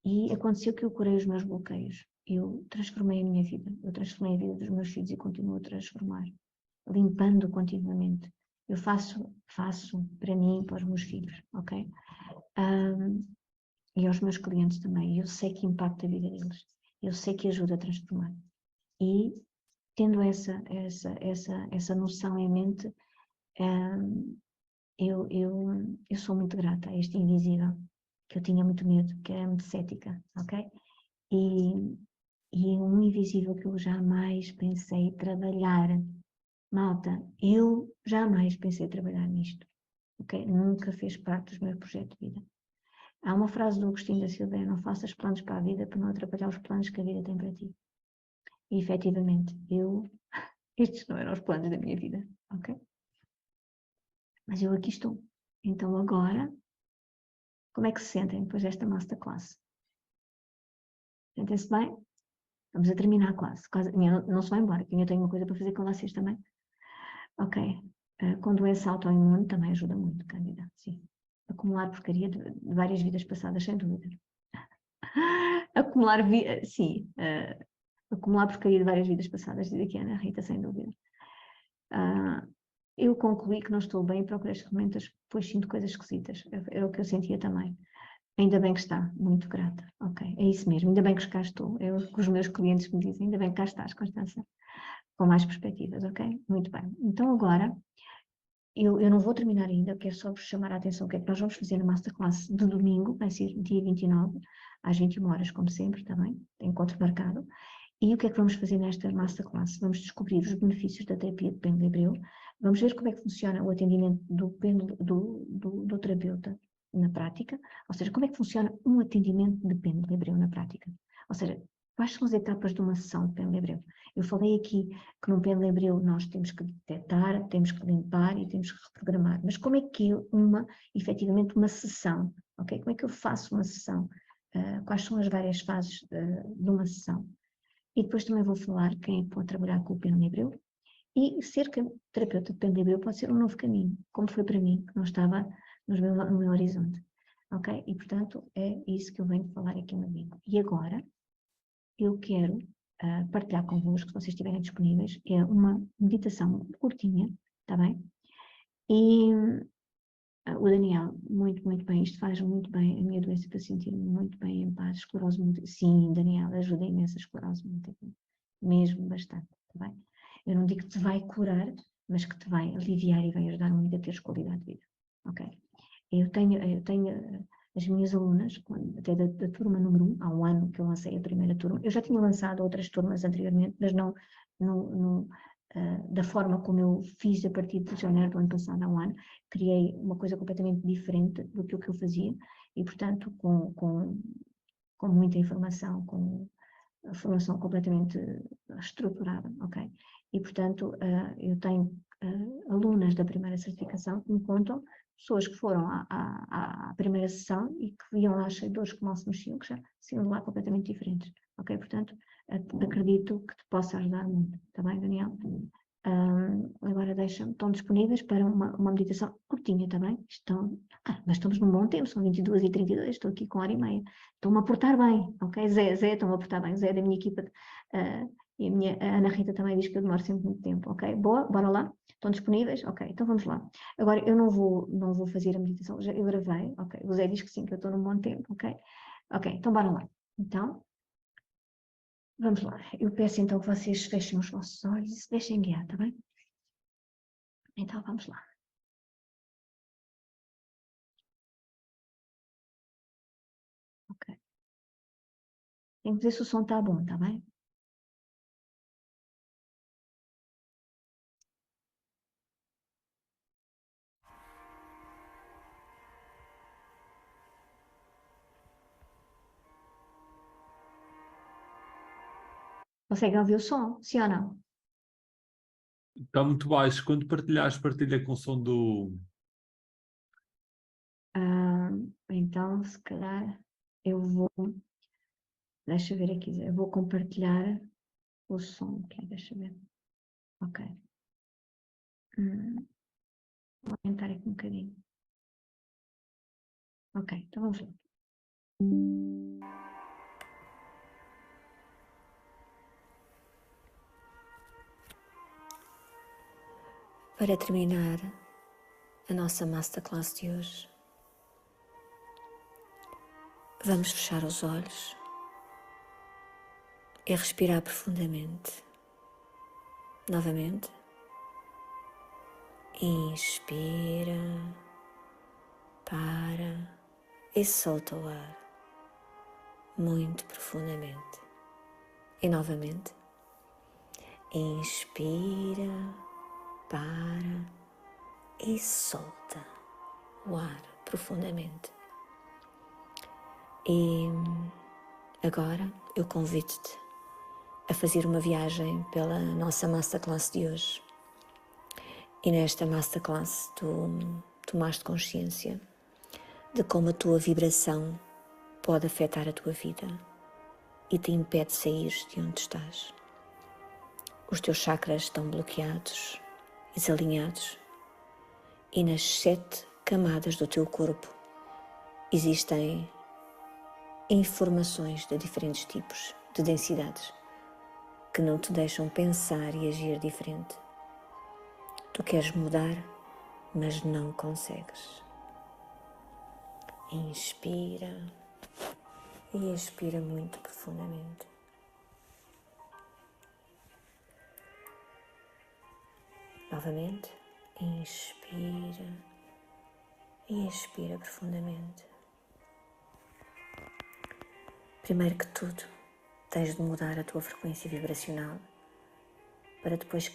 e aconteceu que eu curei os meus bloqueios eu transformei a minha vida, eu transformei a vida dos meus filhos e continuo a transformar, limpando continuamente. Eu faço para mim e para os meus filhos, ok? E aos meus clientes também. Eu sei que impacta a vida deles, eu sei que ajuda a transformar. E tendo essa noção em mente, eu sou muito grata a este invisível, que eu tinha muito medo, que era muito cética, ok? E é um invisível que eu jamais pensei trabalhar. Malta, eu jamais pensei trabalhar nisto, ok? Nunca fez parte dos meus projetos de vida. Há uma frase do Agostinho da Silva: não faças planos para a vida para não atrapalhar os planos que a vida tem para ti. E efetivamente, estes não eram os planos da minha vida, ok? Mas eu aqui estou. Então agora, como é que se sentem depois desta masterclass? Sentem-se bem? Vamos a terminar a classe. Não se vai embora, que eu tenho uma coisa para fazer com vocês também. Ok. Com doença autoimune também ajuda muito, Cândida, sim. Acumular porcaria de várias vidas passadas, sem dúvida. Sim. Acumular porcaria de várias vidas passadas, diz aqui a Ana Rita, sem dúvida. Eu concluí que não estou bem e procurei as ferramentas, pois sinto coisas esquisitas. Era o que eu sentia também. Ainda bem que está, muito grata. Ok, é isso mesmo, ainda bem que cá estou. É o que os meus clientes me dizem, ainda bem que cá estás, Constança. Com mais perspectivas, ok? Muito bem. Então agora, eu não vou terminar ainda, quero só vos chamar a atenção o que é que nós vamos fazer na masterclass de domingo, vai ser dia 29, às 21 horas, como sempre, está bem? Encontro marcado. E o que é que vamos fazer nesta masterclass? Vamos descobrir os benefícios da terapia de pêndulo hebreu, vamos ver como é que funciona o atendimento do terapeuta na prática, ou seja, como é que funciona um atendimento de pêndulo hebreu na prática. Ou seja, quais são as etapas de uma sessão de pêndulo hebreu? Eu falei aqui que num pêndulo hebreu nós temos que detectar, temos que limpar e temos que reprogramar, mas como é que é efetivamente uma sessão? Okay? Como é que eu faço uma sessão? Quais são as várias fases de uma sessão? E depois também vou falar quem é que pode trabalhar com o pêndulo hebreu. E ser terapeuta de pêndulo hebreu pode ser um novo caminho, como foi para mim, que não estava no meu horizonte. Ok? E, portanto, é isso que eu venho falar aqui no vídeo. E agora, eu quero partilhar convosco, se vocês estiverem disponíveis, é uma meditação curtinha, está bem? E o Daniel, muito, muito bem, isto faz muito bem a minha doença para sentir-me muito bem em paz, esclerose múltipla. Sim, Daniel, ajuda imenso a esclerose múltipla, mesmo bastante, está bem? Eu não digo que te vai curar, mas que te vai aliviar e vai ajudar muito a teres qualidade de vida, ok? Eu tenho as minhas alunas, até da turma número 1, há um ano que eu lancei a primeira turma, eu já tinha lançado outras turmas anteriormente, mas não da forma como eu fiz a partir de janeiro do ano passado, há um ano, criei uma coisa completamente diferente do que o que eu fazia e, portanto, com muita informação, com a formação completamente estruturada, ok? E, portanto, eu tenho alunas da primeira certificação que me contam, pessoas que foram à primeira sessão e que viam lá as seguidores que mal se mexiam, que já saíam de lá completamente diferentes, ok? Portanto, acredito que te possa ajudar muito, está bem, Daniel? Agora estão disponíveis para uma meditação curtinha, está bem? Mas estamos num bom tempo, são 22h32, estou aqui com 1h30. Estou-me a portar bem, ok? Zé, estou-me a portar bem. Zé é da minha equipa e a Ana Rita também diz que eu demoro sempre muito tempo, ok? Boa, bora lá? Estão disponíveis? Ok, então vamos lá. Agora, eu não vou fazer a meditação, eu gravei, ok? O Zé diz que sim, que eu estou num bom tempo, ok? Ok, então bora lá. Então, vamos lá. Eu peço então que vocês fechem os vossos olhos e se deixem guiar, está bem? Então, vamos lá. Ok. Tem que ver se o som está bom, está bem? Conseguem ouvir o som? Sim ou não? Está muito baixo. Quando partilhares, partilha com o som do... Então, se calhar, eu vou... Deixa eu ver aqui. Eu vou compartilhar o som aqui. Deixa eu ver. Ok. Vou aumentar aqui um bocadinho. Ok, então vamos lá. Para terminar a nossa Masterclass de hoje, vamos fechar os olhos e respirar profundamente. Novamente. Inspira, para e solta o ar muito profundamente. E novamente. Inspira, para e solta o ar profundamente. E agora eu convido-te a fazer uma viagem pela nossa Masterclass de hoje. E nesta Masterclass tu tomaste consciência de como a tua vibração pode afetar a tua vida e te impede de sair de onde estás. Os teus chakras estão bloqueados e desalinhados e nas 7 camadas do teu corpo existem informações de diferentes tipos, de densidades, que não te deixam pensar e agir diferente. Tu queres mudar, mas não consegues. Inspira e expira muito profundamente. Novamente, inspira e expira profundamente. Primeiro que tudo, tens de mudar a tua frequência vibracional para depois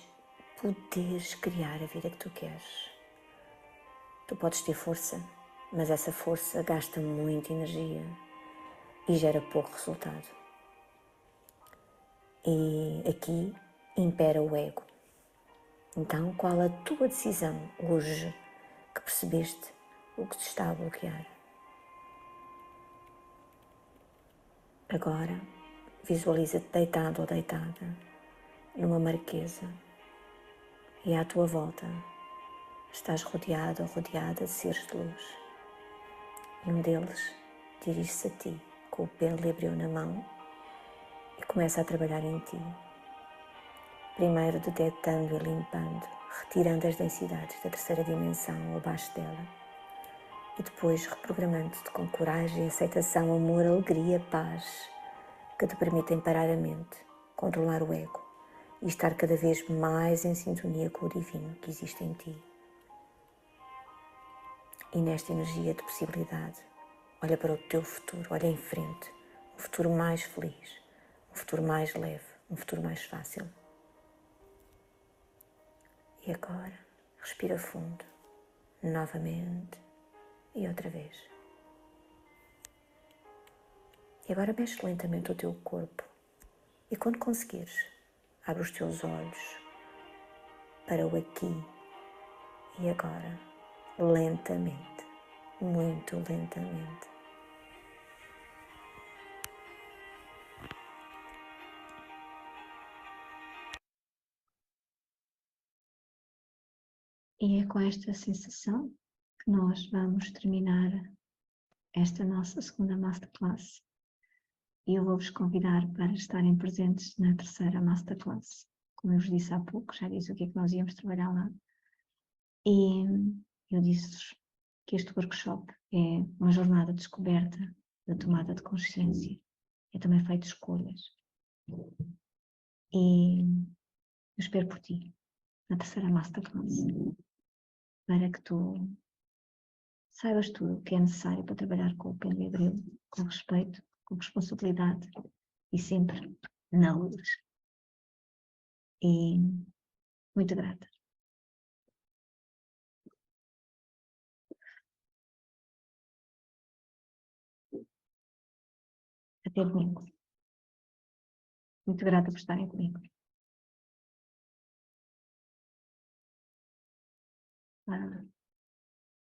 poderes criar a vida que tu queres. Tu podes ter força, mas essa força gasta muita energia e gera pouco resultado. E aqui impera o ego. Então, qual a tua decisão hoje que percebeste o que te está a bloquear? Agora, visualiza-te deitado ou deitada numa marquesa e à tua volta estás rodeado ou rodeada de seres de luz. E um deles dirige-se a ti com o pendlibreu na mão e começa a trabalhar em ti. Primeiro detectando e limpando, retirando as densidades da terceira dimensão abaixo dela. E depois reprogramando-te com coragem, aceitação, amor, alegria, paz, que te permitem parar a mente, controlar o ego e estar cada vez mais em sintonia com o divino que existe em ti. E nesta energia de possibilidade, olha para o teu futuro, olha em frente, um futuro mais feliz, um futuro mais leve, um futuro mais fácil. E agora, respira fundo, novamente e outra vez. E agora mexe lentamente o teu corpo e quando conseguires, abre os teus olhos para o aqui e agora, lentamente, muito lentamente. E é com esta sensação que nós vamos terminar esta nossa segunda Masterclass. E eu vou-vos convidar para estarem presentes na terceira Masterclass. Como eu vos disse há pouco, já disse o que é que nós íamos trabalhar lá. E eu disse-vos que este workshop é uma jornada de descoberta, da tomada de consciência. É também feito de escolhas. E eu espero por ti, na terceira Masterclass, para que tu saibas tudo o que é necessário para trabalhar com o pendlibreu, com respeito, com responsabilidade e sempre na luz. E muito grata. Até domingo. Muito grata por estarem comigo.